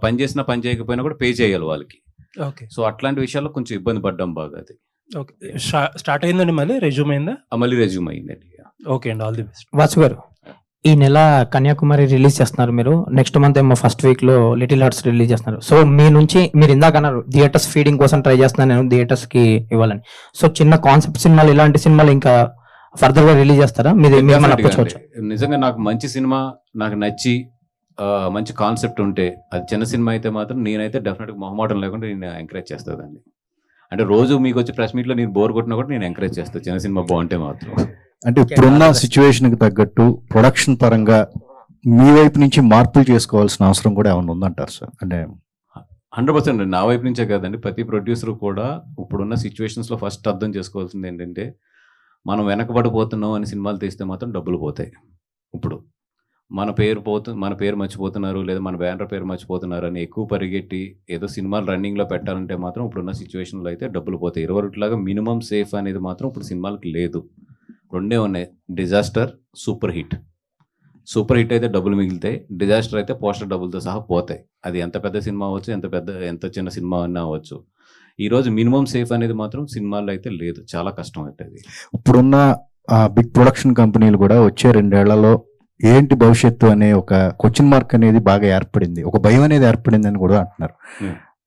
Speaker 3: పని చేసినా పని చేయకపోయినా కూడా పే చేయాలి వాళ్ళకి.
Speaker 8: ఓకే.
Speaker 3: సో అట్లాంటి విషయాల్లో కొంచెం ఇబ్బంది పడ్డాం బాగా. అది
Speaker 8: ఓకే. స్టార్ట్ అయిందండి, మళ్ళీ రెజ్యూమ్ అయిందా?
Speaker 3: మళ్ళీ రెజ్యూమ్ అయిందండి.
Speaker 8: ఓకే అండి, ఆల్ ది బెస్ట్.
Speaker 9: వాసు గారు, ఈ నెల కన్యాకుమారి రిలీజ్ చేస్తున్నారు మీరు. నెక్స్ట్ మంత్ ఏమో ఫస్ట్ వీక్ లో లిటిల్ హార్ట్స్ రిలీజ్ చేస్తున్నారు. సో మీ నుంచి మీరు ఇందాక అన్నారు థియేటర్స్ ఫీడింగ్ కోసం ట్రై చేస్తున్నాను నేను థియేటర్స్ కి ఇవ్వాలని. సో చిన్న కాన్సెప్ట్ సినిమాలు, ఇలాంటి సినిమాలు ఇంకా ఫర్దర్ గా రిలీజ్ చేస్తారా?
Speaker 3: నిజంగా నాకు మంచి సినిమా నాకు నచ్చి మంచి కాన్సెప్ట్ ఉంటే, అది చిన్న సినిమా అయితే మాత్రం నేనైతే డెఫినెట్గా మొహమాటం లేకుండా నేను ఎంకరేజ్ చేస్తానండి. అంటే రోజు మీకు వచ్చి ప్రెస్ మీట్లో నేను బోర్ కొట్టినా కూడా నేను ఎంకరేజ్ చేస్తాను చిన్న సినిమా బాగుంటే మాత్రం.
Speaker 10: అంటే ఇప్పుడున్న సిచ్యువేషన్కి తగ్గట్టు ప్రొడక్షన్ పరంగా మీ వైపు నుంచి మార్పులు చేసుకోవాల్సిన అవసరం కూడా ఏమైనా ఉందంటారు సార్? అంటే
Speaker 3: 100% నా వైపు నుంచే కాదండి, ప్రతి ప్రొడ్యూసర్ కూడా ఇప్పుడున్న సిచ్యువేషన్స్లో ఫస్ట్ అర్థం చేసుకోవాల్సింది ఏంటంటే, మనం వెనకబడిపోతున్నాం అని సినిమాలు తీస్తే మాత్రం డబ్బులు పోతాయి. ఇప్పుడు మన పేరు మర్చిపోతున్నారు, లేదా మన బ్యానర్ పేరు మర్చిపోతున్నారు అని ఎక్కువ పరిగెట్టి ఏదో సినిమాలు రన్నింగ్లో పెట్టాలంటే మాత్రం ఇప్పుడున్న సిచ్యువేషన్లో అయితే డబ్బులు పోతాయి. 20 మినిమం సేఫ్ అనేది మాత్రం ఇప్పుడు సినిమాలకి లేదు. రెండే ఉన్నాయి, disaster, super hit. Super hit అయితే డబ్బులు మిగిలితాయి, డిజాస్టర్ అయితే పోస్టర్ డబ్బులతో సహా పోతాయి. అది ఎంత పెద్ద సినిమా అవ్వచ్చు, ఎంత చిన్న సినిమా అన్నా అవ్వచ్చు. ఈరోజు మినిమం సేఫ్ అనేది మాత్రం సినిమాల్లో అయితే లేదు, చాలా కష్టం అవుతుంది.
Speaker 10: ఇప్పుడున్న బిగ్ ప్రొడక్షన్ కంపెనీలు కూడా వచ్చే 2 ఏళ్లలో ఏంటి భవిష్యత్తు అనే ఒక క్వశ్చన్ మార్క్ అనేది బాగా ఏర్పడింది, ఒక భయం అనేది ఏర్పడింది అని కూడా అంటున్నారు.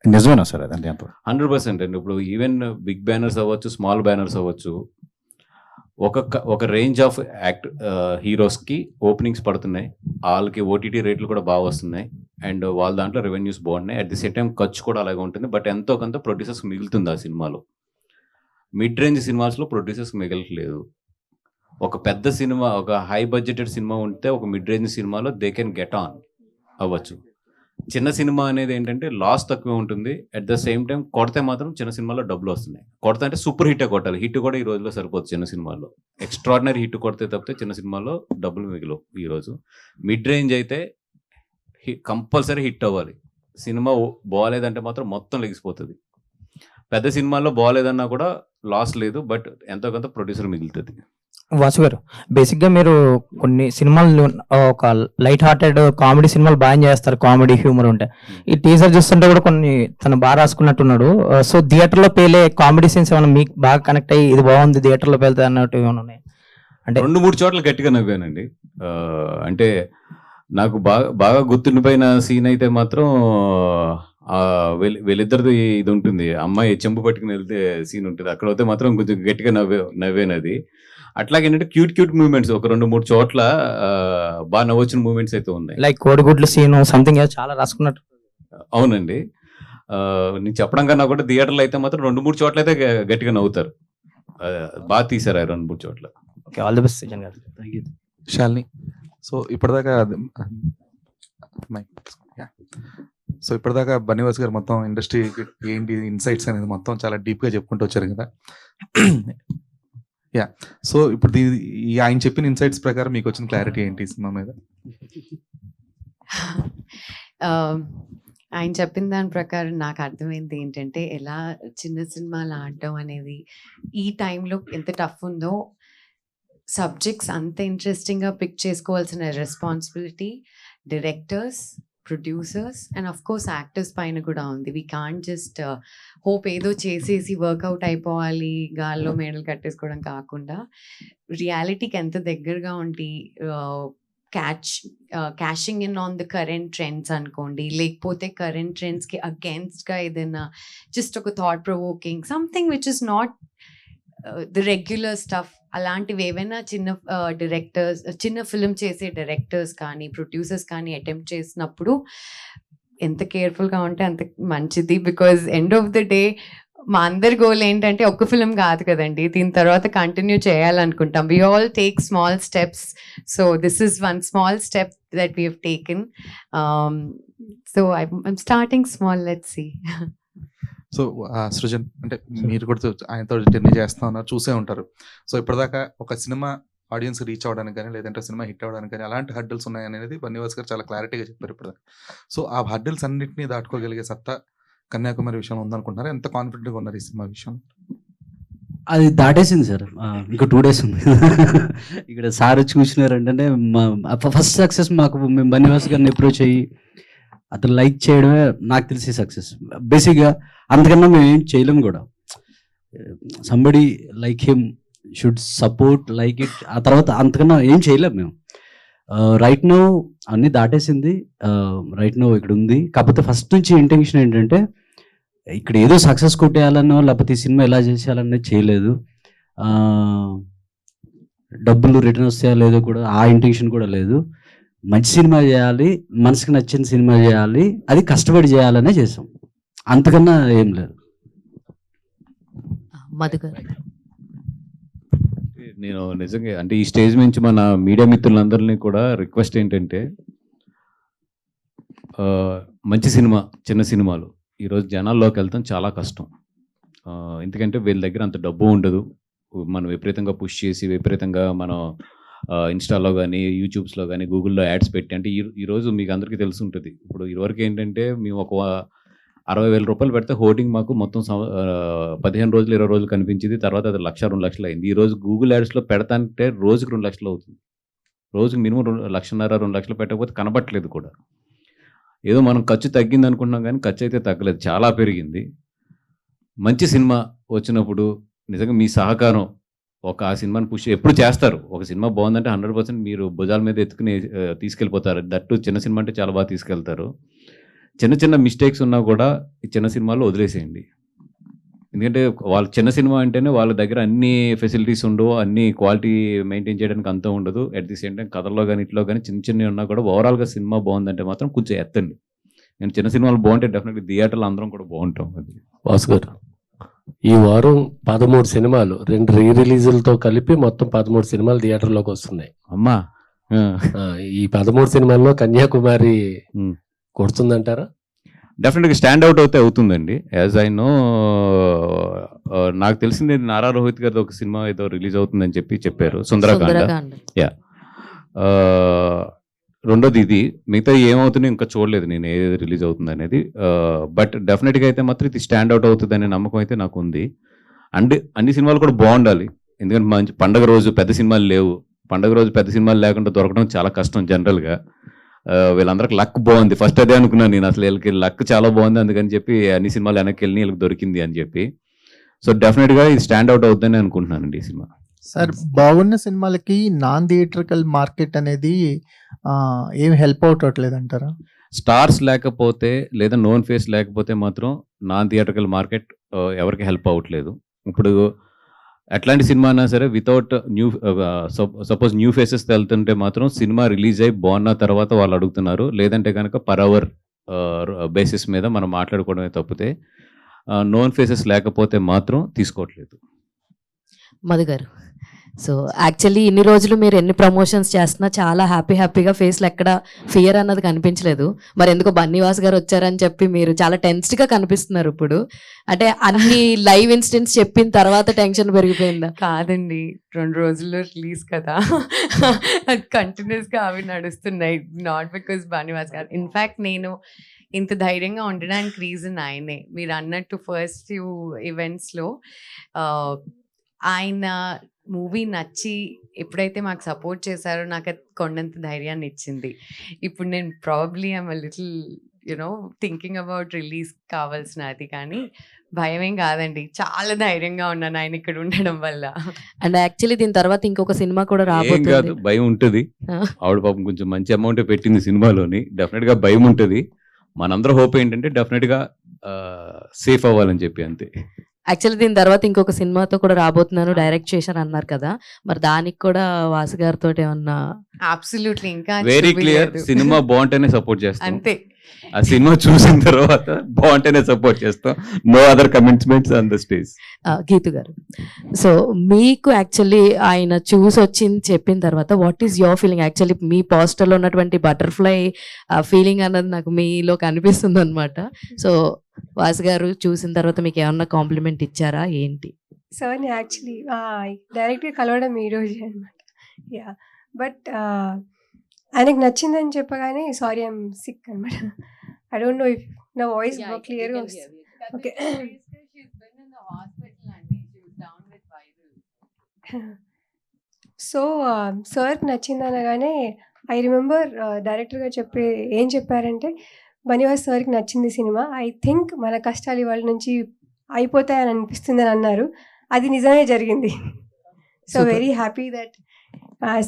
Speaker 10: నిజమేనా సార్? అదంటే
Speaker 3: 100% అండి. ఇప్పుడు ఈవెన్ బిగ్ బ్యానర్స్ అవ్వచ్చు, స్మాల్ బ్యానర్స్ అవ్వచ్చు, ఒక రేంజ్ ఆఫ్ హీరోస్కి ఓపెనింగ్స్ పడుతున్నాయి, వాళ్ళకి ఓటీటీ రేట్లు కూడా బాగా వస్తున్నాయి, అండ్ వాళ్ళ దాంట్లో రెవెన్యూస్ బాగున్నాయి. అట్ ది సేమ్ టైం ఖర్చు కూడా అలాగే ఉంటుంది. బట్ ఎంతో కొంత ప్రొడ్యూసర్స్ మిగులుతుంది ఆ సినిమాలో. మిడ్ రేంజ్ సినిమాస్లో ప్రొడ్యూసర్స్ మిగలట్లేదు. ఒక పెద్ద సినిమా, ఒక హై బడ్జెటెడ్ సినిమా ఉంటే ఒక మిడ్ రేంజ్ సినిమాలో దే కెన్ గెట్ ఆన్ అవ్వచ్చు. చిన్న సినిమా అనేది ఏంటంటే లాస్ తక్కువ ఉంటుంది, అట్ ద సేమ్ టైం కొడితే మాత్రం చిన్న సినిమాలో డబ్బులు వస్తున్నాయి. కొడితే అంటే సూపర్ హిట్టే కొట్టాలి, హిట్ కూడా ఈ రోజులో సరిపోతుంది. చిన్న సినిమాలో ఎక్స్ట్రాడినరీ హిట్ కొడితే తప్పితే చిన్న సినిమాలో డబ్బులు మిగిలవు ఈరోజు. మిడ్ రేంజ్ అయితే కంపల్సరీ హిట్ అవ్వాలి. సినిమా బాగాలేదంటే మాత్రం మొత్తం లెగిసిపోతుంది. పెద్ద సినిమాల్లో బాగాలేదన్నా కూడా లాస్ లేదు, బట్ ఎంతో కొంత ప్రొడ్యూసర్ మిగులుతుంది.
Speaker 9: వాసు గారు, బేసిక్గా మీరు కొన్ని సినిమాలు ఒక లైట్ హార్టెడ్ కామెడీ సినిమాలు బాగా చేస్తారు, కామెడీ హ్యూమర్ ఉంటాయి. ఈ టీజర్ చూస్తుంటే కూడా కొన్ని తను బాగా రాసుకున్నట్టున్నాడు. సో థియేటర్లో పేలే కామెడీ సీన్స్ ఏమైనా మీకు బాగా కనెక్ట్ అయ్యి ఇది బాగుంది థియేటర్లో పేలుతుంది అన్నట్టు ఏమైనా ఉన్నాయి? అంటే
Speaker 3: 2-3 చోట్ల గట్టిగా నవ్వానండి. అంటే నాకు బాగా గుర్తుండిపోయిన సీన్ అయితే మాత్రం వీళ్ళిద్దరిది ఇది ఉంటుంది, అమ్మాయి చెంపు పట్టుకుని వెళ్తే సీన్ ఉంటుంది, అక్కడ అయితే మాత్రం కొంచెం గట్టిగా నవ్వేనది. అట్లాగేంటంటే క్యూట్ మూమెంట్స్ ఒక 2-3 చోట్ల బాగా నవ్వొచ్చిన మూమెంట్స్ అయితే ఉన్నాయి.
Speaker 9: లైక్ కోడిగుడ్ల సీన్ సంథింగ్ చాలా రాసుకున్నట్టు.
Speaker 3: అవునండి, నేను చెప్పడం కన్నా కూడా థియేటర్లో అయితే మాత్రం 2-3 చోట్ల అయితే గట్టిగా నవ్వుతారు. బాగా తీసారు ఆ 2-3 చోట్ల.
Speaker 9: Okay, all the best season గారు.
Speaker 7: శాలిని, సో ఇప్పటిదాకా బన్నీవాస్ గారు మొత్తం ఇండస్ట్రీ ఏంటి ఇన్సైట్స్ అనేది మొత్తం చాలా డీప్గా చెప్పుకుంటూ వచ్చారు కదా. యా, సో ఇప్పుడు ఆయన చెప్పిన ఇన్సైట్స్ ప్రకారం మీకు వచ్చిన క్లారిటీ ఏంటి సినిమా మీద?
Speaker 6: ఆయన చెప్పిన దాని ప్రకారం నాకు అర్థమైంది ఏంటంటే, ఎలా చిన్న సినిమాలు ఆడటం అనేది ఈ టైంలో ఎంత టఫ్ ఉందో, సబ్జెక్ట్స్ అంత ఇంట్రెస్టింగ్గా పిక్ చేసుకోవాల్సిన responsibility directors, producers and of course actors పైన కూడా ఉంది. వీ కాంట్ జస్ట్ హోప్ ఏదో చేసేసి వర్కౌట్ అయిపోవాలి, గాల్లో మేడలు కట్టేసుకోవడం కాకుండా రియాలిటీకి ఎంత దగ్గరగా ఉండి cashing in on the current trends అనుకోండి, లేకపోతే కరెంట్ ట్రెండ్స్కి అగేన్స్ట్గా ఏదైనా జస్ట్ ఒక thought provoking something which is not the regular stuff, అలాంటివి ఏవైనా డైరెక్టర్స్, చిన్న ఫిల్మ్ చేసే డైరెక్టర్స్ కానీ ప్రొడ్యూసర్స్ కానీ అటెంప్ట్ చేసినప్పుడు ఎంత కేర్ఫుల్గా ఉంటే అంత మంచిది. Because end of the day మా అందరి గోల్ ఏంటంటే ఒక్క ఫిల్మ్ కాదు కదండి, దీని తర్వాత కంటిన్యూ చేయాలనుకుంటాం. We all take small steps, so this is one small step that we have taken. So I'm starting small, let's see.
Speaker 11: So Srujan, అంటే మీరు కూడా ఆయనతో జర్నీ చేస్తూ ఉన్నారు, చూసే ఉంటారు. సో ఇప్పటిదాకా ఒక సినిమా ఆడియన్స్ రీచ్ అవ్వడానికి కానీ, లేదంటే సినిమా హిట్ అవ్వడానికి కానీ అలాంటి హడ్డల్స్ ఉన్నాయనేది బన్నీవాస్ గారు చాలా క్లారిటీగా చెప్పారు ఇప్పటిదాకా. సో ఆ హడ్డల్స్ అన్నింటినీ దాటుకోగలిగే సత్తా కన్యాకుమారి విషయంలో ఉందనుకుంటున్నారు. ఎంత కాన్ఫిడెంట్గా ఉన్నారు ఈ సినిమా విషయం?
Speaker 2: అది దాటేసింది సార్. ఇంకా 2 days ఉంది. ఇక్కడ సార్ వచ్చి కూర్చున్నారంటే ఫస్ట్ సక్సెస్ మాకు, మేము బన్నీవాస్ గారిని అప్రోచ్ అయ్యి అతను లైక్ చేయడమే నాకు తెలిసి సక్సెస్. బేసిక్గా అంతకన్నా మేము ఏం చేయలేము కూడా. Somebody like him should support like it. ఆ తర్వాత అంతకన్నా ఏం చేయలేము మేము. రైట్ నో అన్నీ దాటేసింది. రైట్ నో ఇక్కడ ఉంది. కాకపోతే ఫస్ట్ నుంచి ఇంటెన్షన్ ఏంటంటే ఇక్కడ ఏదో సక్సెస్ కొట్టేయాలనో లేకపోతే ఈ సినిమా ఎలా చేసేయాలనేది చేయలేదు. డబ్బులు రిటర్న్ వస్తాయా లేదో కూడా ఆ ఇంటెన్షన్ కూడా లేదు. మంచి సినిమా చేయాలి, మనసుకు నచ్చిన సినిమా చేయాలి, అది కష్టపడి చేయాలనే చేసాం, అంతకన్నా ఏం లేదు.
Speaker 3: నేను నిజంగా అంటే ఈ స్టేజ్ నుంచి మన మీడియా మిత్రులందరినీ కూడా రిక్వెస్ట్ ఏంటంటే, మంచి సినిమా, చిన్న సినిమాలు ఈరోజు జనాల్లోకి వెళ్తాం చాలా కష్టం. ఎందుకంటే వీళ్ళ దగ్గర అంత డబ్బు ఉండదు. మనం విపరీతంగా పుష్ చేసి విపరీతంగా మనం ఇన్స్టాలో కానీ, యూట్యూబ్స్లో కానీ, గూగుల్లో యాడ్స్ పెట్టి, అంటే ఈరోజు మీకు అందరికీ తెలిసి ఉంటుంది. ఇప్పుడు ఇదివరకు ఏంటంటే మేము ఒక 60,000 రూపాయలు పెడితే హోర్డింగ్ మాకు మొత్తం 15 రోజులు 20 రోజులు కనిపించింది. తర్వాత అది 1,00,000 2 లక్షలు అయింది. ఈరోజు గూగుల్ యాడ్స్లో పెడతాంటే రోజుకి 2 లక్షలు అవుతుంది. రోజుకి మినిమం 1,50,000 2 లక్షలు పెట్టకపోతే కనబట్టలేదు కూడా. ఏదో మనం ఖర్చు తగ్గింది అనుకుంటున్నాం కానీ ఖర్చు అయితే తగ్గలేదు, చాలా పెరిగింది. మంచి సినిమా వచ్చినప్పుడు నిజంగా మీ సహకారం, ఆ సినిమాని పుష్ ఎప్పుడు చేస్తారు. ఒక సినిమా బాగుందంటే 100% మీరు భుజాల మీద ఎత్తుకుని తీసుకెళ్ళిపోతారు. దట్టు చిన్న సినిమా అంటే చాలా బాగా తీసుకెళ్తారు. చిన్న చిన్న మిస్టేక్స్ ఉన్నా కూడా ఈ చిన్న సినిమాలో వదిలేసేయండి. ఎందుకంటే వాళ్ళ చిన్న సినిమా అంటేనే వాళ్ళ దగ్గర అన్ని ఫెసిలిటీస్ ఉండవు, అన్ని క్వాలిటీ మెయింటైన్ చేయడానికి అంతా ఉండదు. అట్ ది సేమ్ టైం కథల్లో కానీ ఇట్లో కానీ చిన్న చిన్నవి ఉన్నా కూడా ఓవరాల్గా సినిమా బాగుందంటే మాత్రం కొంచెం ఎత్తండి. నేను చిన్న సినిమాలు బాగుంటే డెఫినెట్లీ థియేటర్లో అందరం కూడా బాగుంటాం. అది
Speaker 12: వాసు గారు, ఈ వారం 13 సినిమాలు, 2 రీ-రిలీజులతో కలిపి మొత్తం 13 సినిమాలు థియేటర్లోకి వస్తున్నాయి.
Speaker 3: అమ్మా,
Speaker 12: ఈ 13 సినిమాల్లో కన్యాకుమారి కొడుతుందంటారా?
Speaker 3: డెఫినెట్గా స్టాండ్ అవుట్ అయితే అవుతుందండి. యాజ్ ఐ నో, నాకు తెలిసింది నారా రోహిత్ గారిది ఒక సినిమా ఏదో రిలీజ్ అవుతుందని చెప్పారు, సుందరకాండ. యా, రెండోది ఇది. మిగతా ఏమవుతుందో ఇంకా చూడలేదు నేను, ఏది రిలీజ్ అవుతుంది అనేది. బట్ డెఫినెట్గా అయితే మాత్రం ఇది స్టాండ్ అవుట్ అవుతుంది అనే నమ్మకం అయితే నాకు ఉంది. అండ్ అన్ని సినిమాలు కూడా బాగుండాలి. ఎందుకంటే మంచి పండగ రోజు పెద్ద సినిమాలు లేవు. పండగ రోజు పెద్ద సినిమాలు లేకుండా దొరకడం చాలా కష్టం జనరల్గా. వీళ్ళందరికి లక్ బాగుంది. ఫస్ట్ అదే అనుకున్నాను నేను, అసలు వీళ్ళకి లక్ చాలా బాగుంది, అందుకని చెప్పి అన్ని సినిమాలు వెనక్కి వెళ్ళి వీళ్ళకి దొరికింది అని చెప్పి. సో డెఫినెట్గా ఇది స్టాండ్ అవుట్ అవుతుందని అనుకుంటున్నానండి ఈ సినిమా.
Speaker 4: సార్, బాగున్న సినిమాలకి నాన్ థియేట్రికల్ మార్కెట్ అనేది ఏం హెల్ప్ అవుట్ అవ్వట్లేదు అంటారా?
Speaker 3: స్టార్స్ లేకపోతే లేదా నోన్ ఫేస్ లేకపోతే మాత్రం నాన్ థియేట్రికల్ మార్కెట్ ఎవరికి హెల్ప్ అవ్వట్లేదు. ఇప్పుడు ఎట్లాంటి సినిమా అయినా సరే వితౌట్ సపోజ్ న్యూ ఫేసెస్ వెళ్తుంటే మాత్రం సినిమా రిలీజ్ అయ్యి బాగున్న తర్వాత వాళ్ళు అడుగుతున్నారు. లేదంటే కనుక పర్ అవర్ బేసిస్ మీద మనం మాట్లాడుకోవడమే తప్పితే నోన్ ఫేసెస్ లేకపోతే మాత్రం తీసుకోవట్లేదు.
Speaker 13: మధు గారు, సో యాక్చువల్లీ ఇన్ని రోజులు మీరు ఎన్ని ప్రమోషన్స్ చేస్తున్నా చాలా హ్యాపీగా ఫేస్లో ఎక్కడ ఫియర్ అన్నది కనిపించలేదు. మరి ఎందుకో బన్నీవాస్ గారు వచ్చారని చెప్పి మీరు చాలా టెన్స్డ్గా కనిపిస్తున్నారు ఇప్పుడు. అంటే అన్ని లైవ్ ఇన్సిడెంట్స్ చెప్పిన తర్వాత టెన్షన్ పెరిగిపోయిందా?
Speaker 6: కాదండి, 2 రోజుల్లో రిలీజ్ కదా, అది కంటిన్యూస్గా అవి నడుస్తున్నాయి. నాట్ బికాస్ బన్నీవాస్ గారు. ఇన్ఫ్యాక్ట్ నేను ఇంత ధైర్యంగా ఉండడానికి రీజన్ ఆయనే. మీరు అన్నట్టు ఫస్ట్ ఫ్యూ ఈవెంట్స్లో ఆయన మూవీ నచ్చి ఎప్పుడైతే మాకు సపోర్ట్ చేశారో నాకు అది కొండంత ధైర్యాన్ని ఇచ్చింది. ఇప్పుడు నేను probably I'm little thinking about release కావాల్సిన అది, కానీ భయం ఏం కాదండి, చాలా ధైర్యంగా ఉన్నాను ఆయన ఇక్కడ ఉండడం వల్ల.
Speaker 13: అండ్ యాక్చువల్లీ దీని తర్వాత ఇంకొక సినిమా కూడా
Speaker 3: రాబోతుంది. కాదు, భయం ఉంటుంది. ఆవిడ పాపం కొంచెం మంచి అమౌంట్ పెట్టింది సినిమాలోని, డెఫినెట్గా భయం ఉంటుంది. మనందరూ హోప్ ఏంటంటే డెఫినెట్గా సేఫ్ అవ్వాలని చెప్పి, అంతే.
Speaker 13: యాక్చువల్లీ దీని తర్వాత ఇంకొక సినిమాతో కూడా రాబోతున్నాను, డైరెక్ట్ చేశాను అన్నారు కదా, మరి దానికి కూడా వాసు గారితో ఏమన్నా?
Speaker 6: అబ్సల్యూట్లీ. ఇంకా
Speaker 3: వెరీ క్లియర్,
Speaker 6: చూపిలేదు.
Speaker 3: సినిమా బాగుంటేనే సపోర్ట్ చేస్తాం.
Speaker 6: అంతే.
Speaker 3: ఆ సినిమా చూసిన తర్వాత బాగుంటేనే సపోర్ట్ చేస్తాం. No other commitments on the stage.
Speaker 13: Geethu గారు, సో మీకు యాక్చువల్లీ ఆయన చూసి వచ్చింది చెప్పిన తర్వాత what is your feeling? Actually మీ పోస్టర్లో ఉన్నటువంటి బటర్ఫ్లై ఫీలింగ్ అన్నది నాకు మీలో కనిపిస్తుంది అనమాట. సో వాసు గారు చూసిన తర్వాత మీకు ఏమన్నా కాంప్లిమెంట్ ఇచ్చారా ఏంటి?
Speaker 14: సార్ని యాక్చువల్లీ డైరెక్ట్గా కలవడం ఈరోజే అనమాట. యా, బట్ ఆయనకు నచ్చిందని చెప్పగానే సారీ ఐఎమ్ సిక్ అనమాట. ఐ డోంట్ నో ఇఫ్ నా వాయిస్ క్లియర్గా వస్తుంది. ఓకే. సో సార్కి నచ్చింది అనగానే ఐ రిమెంబర్ డైరెక్టర్గా ఏం చెప్పారంటే, బనివాస్ సార్కి నచ్చింది సినిమా, ఐ థింక్ మన కష్టాలు ఇవాళ నుంచి అయిపోతాయని అనిపిస్తుంది అని అన్నారు. అది నిజమే జరిగింది. So very happy that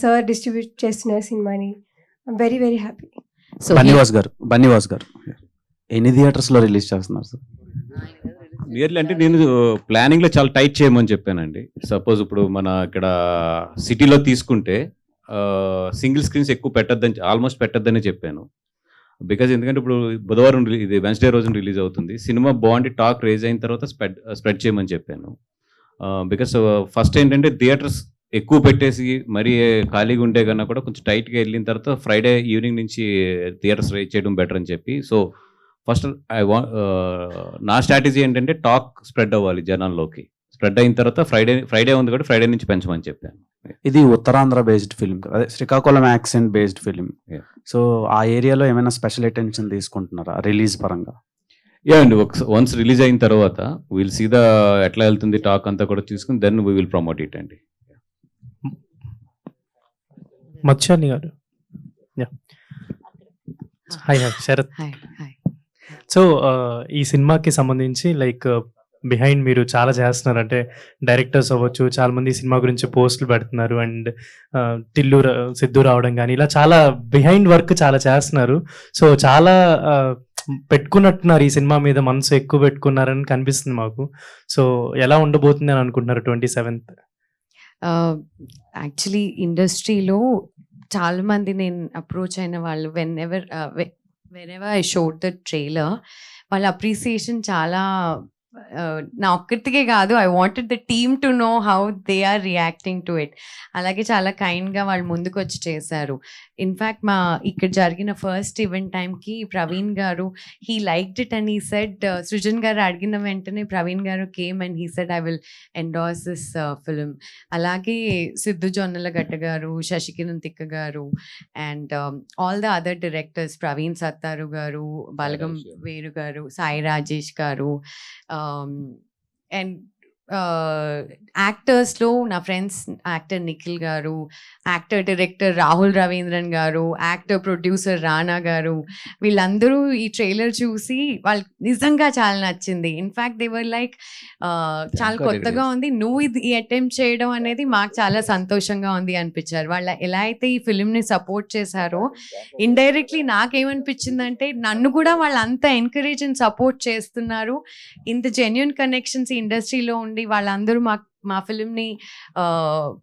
Speaker 14: sir distribute చేస్తున్నారు సినిమాని. Very very happy.
Speaker 2: బన్నీవాస్ గారు ఎన్ని థియేటర్స్ లో రిలీజ్ చేస్తున్నారు సార్?
Speaker 3: నియర్లీ అంటే నేను ప్లానింగ్లో చాలా టైట్ చేయమని చెప్పానండి. సపోజ్ ఇప్పుడు మన ఇక్కడ సిటీలో తీసుకుంటే సింగిల్ స్క్రీన్స్ ఎక్కువ పెట్టద్దని, ఆల్మోస్ట్ పెట్టద్దని చెప్పాను. బికాజ్ ఎందుకంటే ఇప్పుడు బుధవారం ఇది వెన్స్డే రోజున రిలీజ్ అవుతుంది. సినిమా బాగుండి టాక్ రేజ్ అయిన తర్వాత స్ప్రెడ్ చేయమని చెప్పాను. బికాస్ ఫస్ట్ ఏంటంటే థియేటర్స్ ఎక్కువ పెట్టేసి మరీ ఖాళీగా ఉండే కన్నా కూడా కొంచెం టైట్గా వెళ్ళిన తర్వాత ఫ్రైడే ఈవినింగ్ నుంచి థియేటర్స్ రేజ్ చేయడం బెటర్ అని చెప్పి, సో ఫస్ట్ నా స్ట్రాటజీ ఏంటంటే టాక్ స్ప్రెడ్ అవ్వాలి జనాల్లోకి. స్ప్రెడ్ అయిన తర్వాత ఫ్రైడే ఉంది కాబట్టి ఫ్రైడే నుంచి పెంచమని చెప్పాను.
Speaker 2: ఇది ఉత్తరాంధ్ర బేస్డ్ ఫిలిం, అదే Srikakulam accent based film. So ఆ ఏరియాలో ఏమైనా స్పెషల్ అటెన్షన్ తీసుకుంటున్నారా రిలీజ్ పరంగా?
Speaker 3: యా అండి, వన్స్ రిలీజ్ అయిన తర్వాత విల్ సీ ద ఎట్లా వెళ్తుంది టాక్ అంతా కూడా తీసుకుని then we will promote it అండి.
Speaker 8: మచ్చాని గారు, హాయ్ శరత్. సో ఈ సినిమాకి సంబంధించి లైక్ బిహైండ్ మీరు చాలా చేస్తున్నారు, అంటే డైరెక్టర్స్ అవ్వచ్చు, చాలా మంది ఈ సినిమా గురించి పోస్టులు పెడుతున్నారు, అండ్ సిద్ధు రావడం కానీ ఇలా చాలా బిహైండ్ వర్క్ చాలా చేస్తున్నారు. సో చాలా పెట్టుకున్నట్టున్నారు ఈ సినిమా మీద, మనసు ఎక్కువ పెట్టుకున్నారని కనిపిస్తుంది మాకు. సో ఎలా ఉండబోతుంది అని అనుకుంటున్నారు 27th?
Speaker 6: యాక్చువల్లీ ఇండస్ట్రీలో చాలా మంది నేను అప్రోచ్ అయిన వాళ్ళు whenever I showed the trailer, వాళ్ళ అప్రిసియేషన్ చాలా నా ఒక్కటికే కాదు, I wanted the team to know how they are reacting to it. అలాగే చాలా కైండ్గా వాళ్ళు ముందుకు వచ్చి చేశారు. ఇన్ఫ్యాక్ట్ మా ఇక్కడ జరిగిన ఫస్ట్ ఈవెంట్ టైంకి ప్రవీణ్ గారు he liked it and he said, Srujan గారు అడిగిన వెంటనే ప్రవీణ్ గారు came and he said I will endorse this film. అలాగే సిద్ధు జొన్నలగడ్డ గారు, శశికిరణ్ తిక్క గారు, and all the other directors, Praveen Sattaru గారు, బలగం వేరు గారు, సాయి రాజేష్ గారు, అండ్ యాక్టర్స్లో నా ఫ్రెండ్స్ యాక్టర్ నిఖిల్ గారు, యాక్టర్ డైరెక్టర్ రాహుల్ రవీంద్రన్ గారు, యాక్టర్ ప్రొడ్యూసర్ రానా గారు, వీళ్ళందరూ ఈ ట్రైలర్ చూసి వాళ్ళకి నిజంగా చాలా నచ్చింది. ఇన్ఫ్యాక్ట్ దే వర్ లైక్ చాలా కొత్తగా ఉంది, నువ్వు ఈ అటెంప్ట్ చేయడం అనేది మాకు చాలా సంతోషంగా ఉంది అనిపించారు. వాళ్ళ ఎలా అయితే ఈ ఫిలింని సపోర్ట్ చేశారో ఇండైరెక్ట్లీ నాకేమనిపించిందంటే నన్ను కూడా వాళ్ళంతా ఎంకరేజ్ అండ్ సపోర్ట్ చేస్తున్నారు. ఇంత జెన్యూన్ కనెక్షన్స్ ఇండస్ట్రీలో ఉండి వాళ్ళందరూ మా ఫిలింని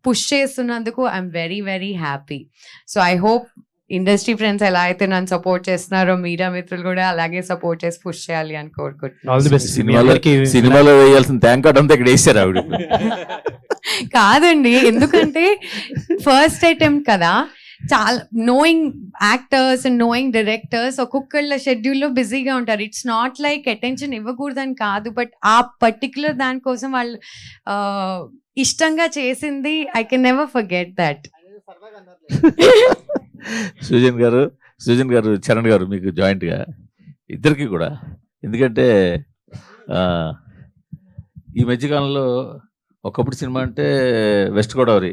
Speaker 6: పుష్ చేస్తున్నందుకు I'm very very happy. So I hope industry friends ఎలా అయితే నన్ను సపోర్ట్ చేస్తున్నారో మీడియా మిత్రులు కూడా అలాగే సపోర్ట్ చేసి పుష్ చేయాలి అని కోరుకుంటున్నాను.
Speaker 5: సినిమాలో వేయాల్సిన థ్యాంక్ కార్డ్ అంతా ఇక్కడ వేసారు ఆవిడ.
Speaker 6: కాదండి, ఎందుకంటే ఫస్ట్ అటెంప్ట్ కదా, చాలా knowing actors and knowing directors ఒక్కొక్కళ్ళ షెడ్యూల్లో బిజీగా ఉంటారు. ఇట్స్ నాట్ లైక్ అటెన్షన్ ఇవ్వకూడదని కాదు, బట్ ఆ పర్టిక్యులర్ దానికోసం వాళ్ళు ఇష్టంగా చేసింది I can never forget that.
Speaker 5: Srujan గారు చరణ్ గారు మీకు జాయింట్గా ఇద్దరికి కూడా, ఎందుకంటే ఈ మధ్యకాలంలో ఒకప్పుడు సినిమా అంటే వెస్ట్ గోదావరి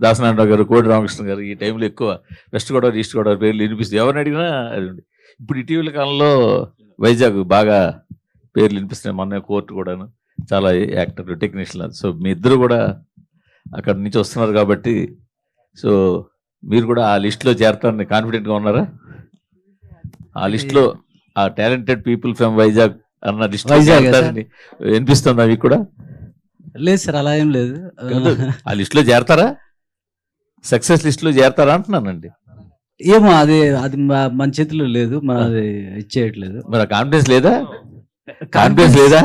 Speaker 5: దాసనారాయణ గారు, కోడి రామకృష్ణ గారు, ఈ టైంలో ఎక్కువ వెస్ట్ గోదావరి ఈస్ట్ గోదావరి పేర్లు వినిపిస్తుంది, ఎవరిని అడిగినా అది ఉంది. ఇప్పుడు ఇటీవల కాలంలో వైజాగ్ బాగా పేర్లు వినిపిస్తున్నాయి, మొన్న కోర్టు కూడాను చాలా యాక్టర్లు టెక్నీషియన్లు. సో మీ ఇద్దరు కూడా అక్కడ నుంచి వస్తున్నారు కాబట్టి, సో మీరు కూడా ఆ లిస్ట్లో చేరతారని కాన్ఫిడెంట్గా ఉన్నారా? ఆ లిస్ట్లో ఆ టాలెంటెడ్ పీపుల్ ఫ్రమ్ వైజాగ్ అన్న లిస్ట్
Speaker 2: వైజాగ్
Speaker 5: వినిపిస్తుంది అవి కూడా
Speaker 2: లేదు సార్, అలా ఏం లేదు.
Speaker 5: ఆ లిస్ట్ లో చేరతారా, సక్సెస్ లిస్ట్ లో చేరతారా అంటున్నానండి.
Speaker 2: ఏమో అది అది మన చేతిలో లేదు, మనది ఇచ్చేయట్లేదు.
Speaker 5: మరి కాన్ఫిడెన్స్ లేదా, కాన్ఫిడెన్స్ లేదా?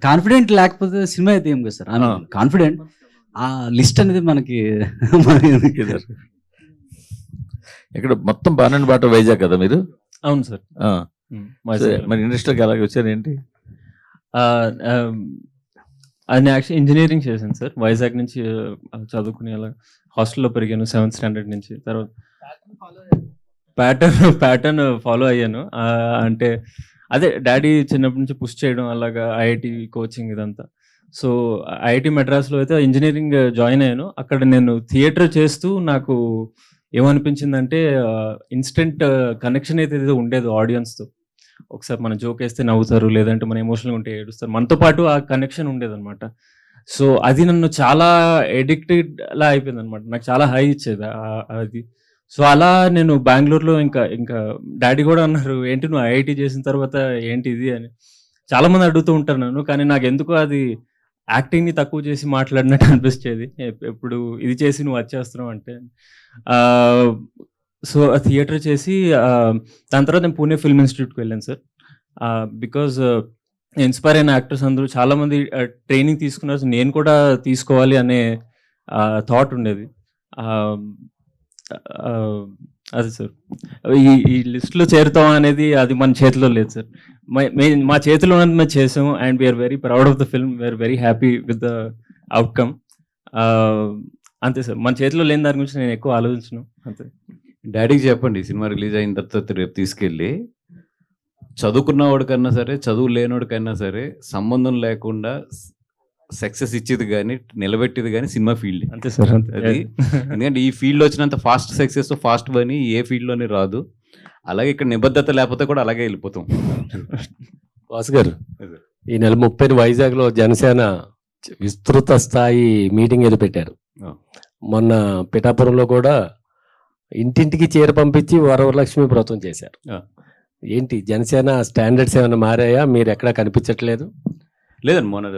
Speaker 2: కాన్ఫిడెంట్ లేకపోతే సినిమా అయితే ఏం కదా సార్, కాన్ఫిడెంట్. ఆ లిస్ట్ అనేది మనకి
Speaker 5: ఇక్కడ మొత్తం బాణండి బాట వైజాగ్ కదా మీరు?
Speaker 15: అవును సార్.
Speaker 5: మరి ఇండస్ట్రీకి అలాగే వచ్చారు ఏంటి?
Speaker 15: అది యాక్చువల్లీ ఇంజనీరింగ్ చేశాను సార్. వైజాగ్ నుంచి చదువుకుని అలా హాస్టల్లో పెరిగాను 7th స్టాండర్డ్ నుంచి. తర్వాత ప్యాటర్న్ ఫాలో అయ్యాను. అంటే అదే డాడీ చిన్నప్పటి నుంచి పుష్ చేయడం అలాగా, ఐఐటి కోచింగ్ ఇదంతా. సో ఐఐటి మెడ్రాస్లో అయితే ఇంజనీరింగ్ జాయిన్ అయ్యాను. అక్కడ నేను థియేటర్ చేస్తూ నాకు ఏమనిపించిందంటే ఇన్స్టెంట్ కనెక్షన్ అయితే ఏదో ఉండేది ఆడియన్స్తో. ఒకసారి మనం జోక్ వేస్తే నవ్వుతారు, లేదంటే మన ఎమోషనల్గా ఉంటే ఏడుస్తారు, మనతో పాటు ఆ కనెక్షన్ ఉండేది అనమాట. సో అది నన్ను చాలా ఎడిక్టెడ్ లా అయిపోయింది అనమాట, నాకు చాలా హై ఇచ్చేది అది. సో అలా నేను బెంగళూరులో ఇంకా డాడీ కూడా అన్నారు, ఏంటి నువ్వు ఐఐటి చేసిన తర్వాత ఏంటి ఇది అని. చాలామంది అడుగుతూ ఉంటారు నన్ను, కానీ నాకు ఎందుకో అది యాక్టింగ్ని తక్కువ చేసి మాట్లాడినట్టు అనిపించేది. ఎప్పుడు ఇది చేసి నువ్వు వచ్చేస్తున్నావు అంటే. సో థియేటర్ చేసి దాని తర్వాత నేను పూణే ఫిల్మ్ ఇన్స్టిట్యూట్కి వెళ్ళాను సార్. బికాజ్ ఇన్స్పైర్ అయిన యాక్టర్స్ అందరూ చాలామంది ట్రైనింగ్ తీసుకున్నారు, నేను కూడా తీసుకోవాలి అనే థాట్ ఉండేది. అదే సార్, ఈ లిస్ట్లో చేరుతాం అనేది అది మన చేతిలో లేదు సార్. మా చేతిలో ఉన్నది మేము చేసాము, and we are very proud of the film, we are very happy with the outcome. అంతే సార్, మన చేతిలో లేని దాని గురించి నేను ఎక్కువ ఆలోచించను. అంతే.
Speaker 3: డాడీకి చెప్పండి సినిమా రిలీజ్ అయిన తర్వాత రేపు తీసుకెళ్ళి, చదువుకున్నవాడికన్నా సరే చదువు లేనివాడికైనా సరే సంబంధం లేకుండా సక్సెస్ ఇచ్చేది కానీ నిలబెట్టేది కానీ సినిమా ఫీల్డ్.
Speaker 15: అంతే సార్.
Speaker 3: అది ఎందుకంటే ఈ ఫీల్డ్ వచ్చినంత ఫాస్ట్ సక్సెస్ ఫాస్ట్ పని ఏ ఫీల్డ్లోనే రాదు. అలాగే ఇక్కడ నిబద్ధత లేకపోతే కూడా అలాగే వెళ్ళిపోతాం.
Speaker 12: వాసు గారు, ఈ నెల 30 వైజాగ్లో జనసేన విస్తృత స్థాయి మీటింగ్ ఏదో పెట్టారు. మొన్న పిఠాపురంలో కూడా ఇంటింటికి చీర పంపించి వరవరలక్ష్మి వ్రతం చేశారు. ఏంటి జనసేన స్టాండర్డ్స్ ఏమైనా మారాయా? మీరు ఎక్కడా కనిపించట్లేదు?
Speaker 3: లేదండి, మొన్న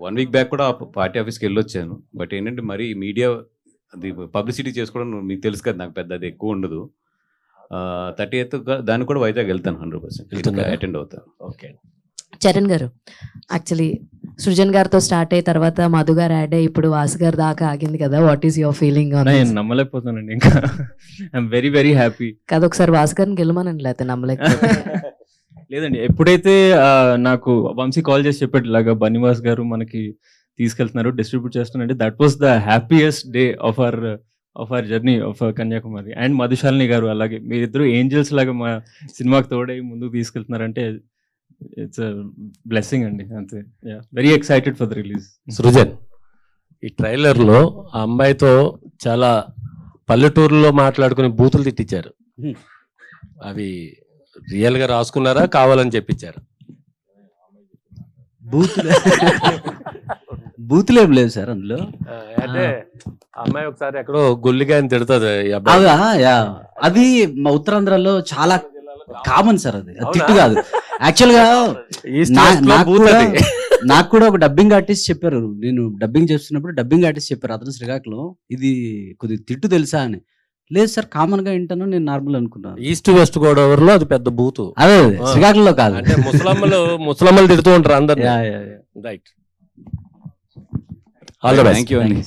Speaker 3: 1 week బ్యాక్ కూడా పార్టీ ఆఫీస్కి వెళ్ళొచ్చాను. బట్ ఏంటంటే మరి మీడియా అది పబ్లిసిటీ చేసుకోవడం మీకు తెలుసు కదా, నాకు పెద్ద అది ఎక్కువ ఉండదు. 30th దానికి కూడా వైజాగ్ వెళ్తాను, 100% అటెండ్ అవుతాను.
Speaker 12: ఓకే.
Speaker 13: చరణ్ గారు, యాక్చువల్లీ సృజన్ గారితో స్టార్ట్ అయిన తర్వాత మధు గారు యాడ్ అయ్యి ఇప్పుడు వాసు గారి దాకా ఆగింది కదా, వాట్ ఈస్ యువర్ ఫీలింగ్?
Speaker 15: నేను నమ్మలేకపోతానండి, ఇంకా ఐఎమ్ వెరీ వెరీ హ్యాపీ.
Speaker 13: కాదు, ఒకసారి వాసు గారిని గెలమనండి, లేకపోతే నమ్మలేకపోతే.
Speaker 15: లేదండి, ఎప్పుడైతే నాకు వంశీ కాల్ చేసి చెప్పాడు ఇలాగా బన్నివాస్ గారు మనకి తీసుకెళ్తున్నారు, డిస్ట్రిబ్యూట్ చేస్తున్నారంటే that was the happiest day of our journey of Kanyakumari. And Madhu Shalini గారు అలాగే మీరిద్దరు ఏంజల్స్ లాగా మా సినిమాకి తోడై ముందుకు తీసుకెళ్తున్నారంటే ఇట్స్ బ్లెస్సింగ్ అండి. అంతే, very excited for the release.
Speaker 12: Srujan, ఈ ట్రైలర్లో ఆ అమ్మాయితో చాలా పల్లెటూరులో మాట్లాడుకుని బూతులు తిట్టించారు. అవి రియల్ గా రాసుకున్నారా, కావాలని చెప్పించారు?
Speaker 2: బూతులు ఏం లేదు సార్ అందులో.
Speaker 12: అంటే అమ్మాయి ఒకసారి ఎక్కడో గొల్లిగా అని తిడుతుంది.
Speaker 2: అది మా ఉత్తరాంధ్రలో చాలా కామన్ సార్, అది తిట్టు కాదు. యాక్చువల్ గా నాకు కూడా ఒక డబ్బింగ్ ఆర్టిస్ట్ చెప్పారు, నేను డబ్బింగ్ చేస్తున్నప్పుడు డబ్బింగ్ ఆర్టిస్ట్ చెప్పారు, అతను శ్రీకాకుళం, ఇది కొద్దిగా తిట్టు తెలుసా అని. లేదు సార్, కామన్ గా వింటాను, నేను నార్మల్ అనుకున్నాను.
Speaker 12: ఈస్ట్ వెస్ట్ గోదావరిలో అది పెద్ద బూతు.
Speaker 2: అదే శ్రీకాకుళంలో కాదు,
Speaker 12: అంటే ముసలమ్మలు తిడుతూ ఉంటారు అందరు. Right. All the best.
Speaker 3: Thank you అండి.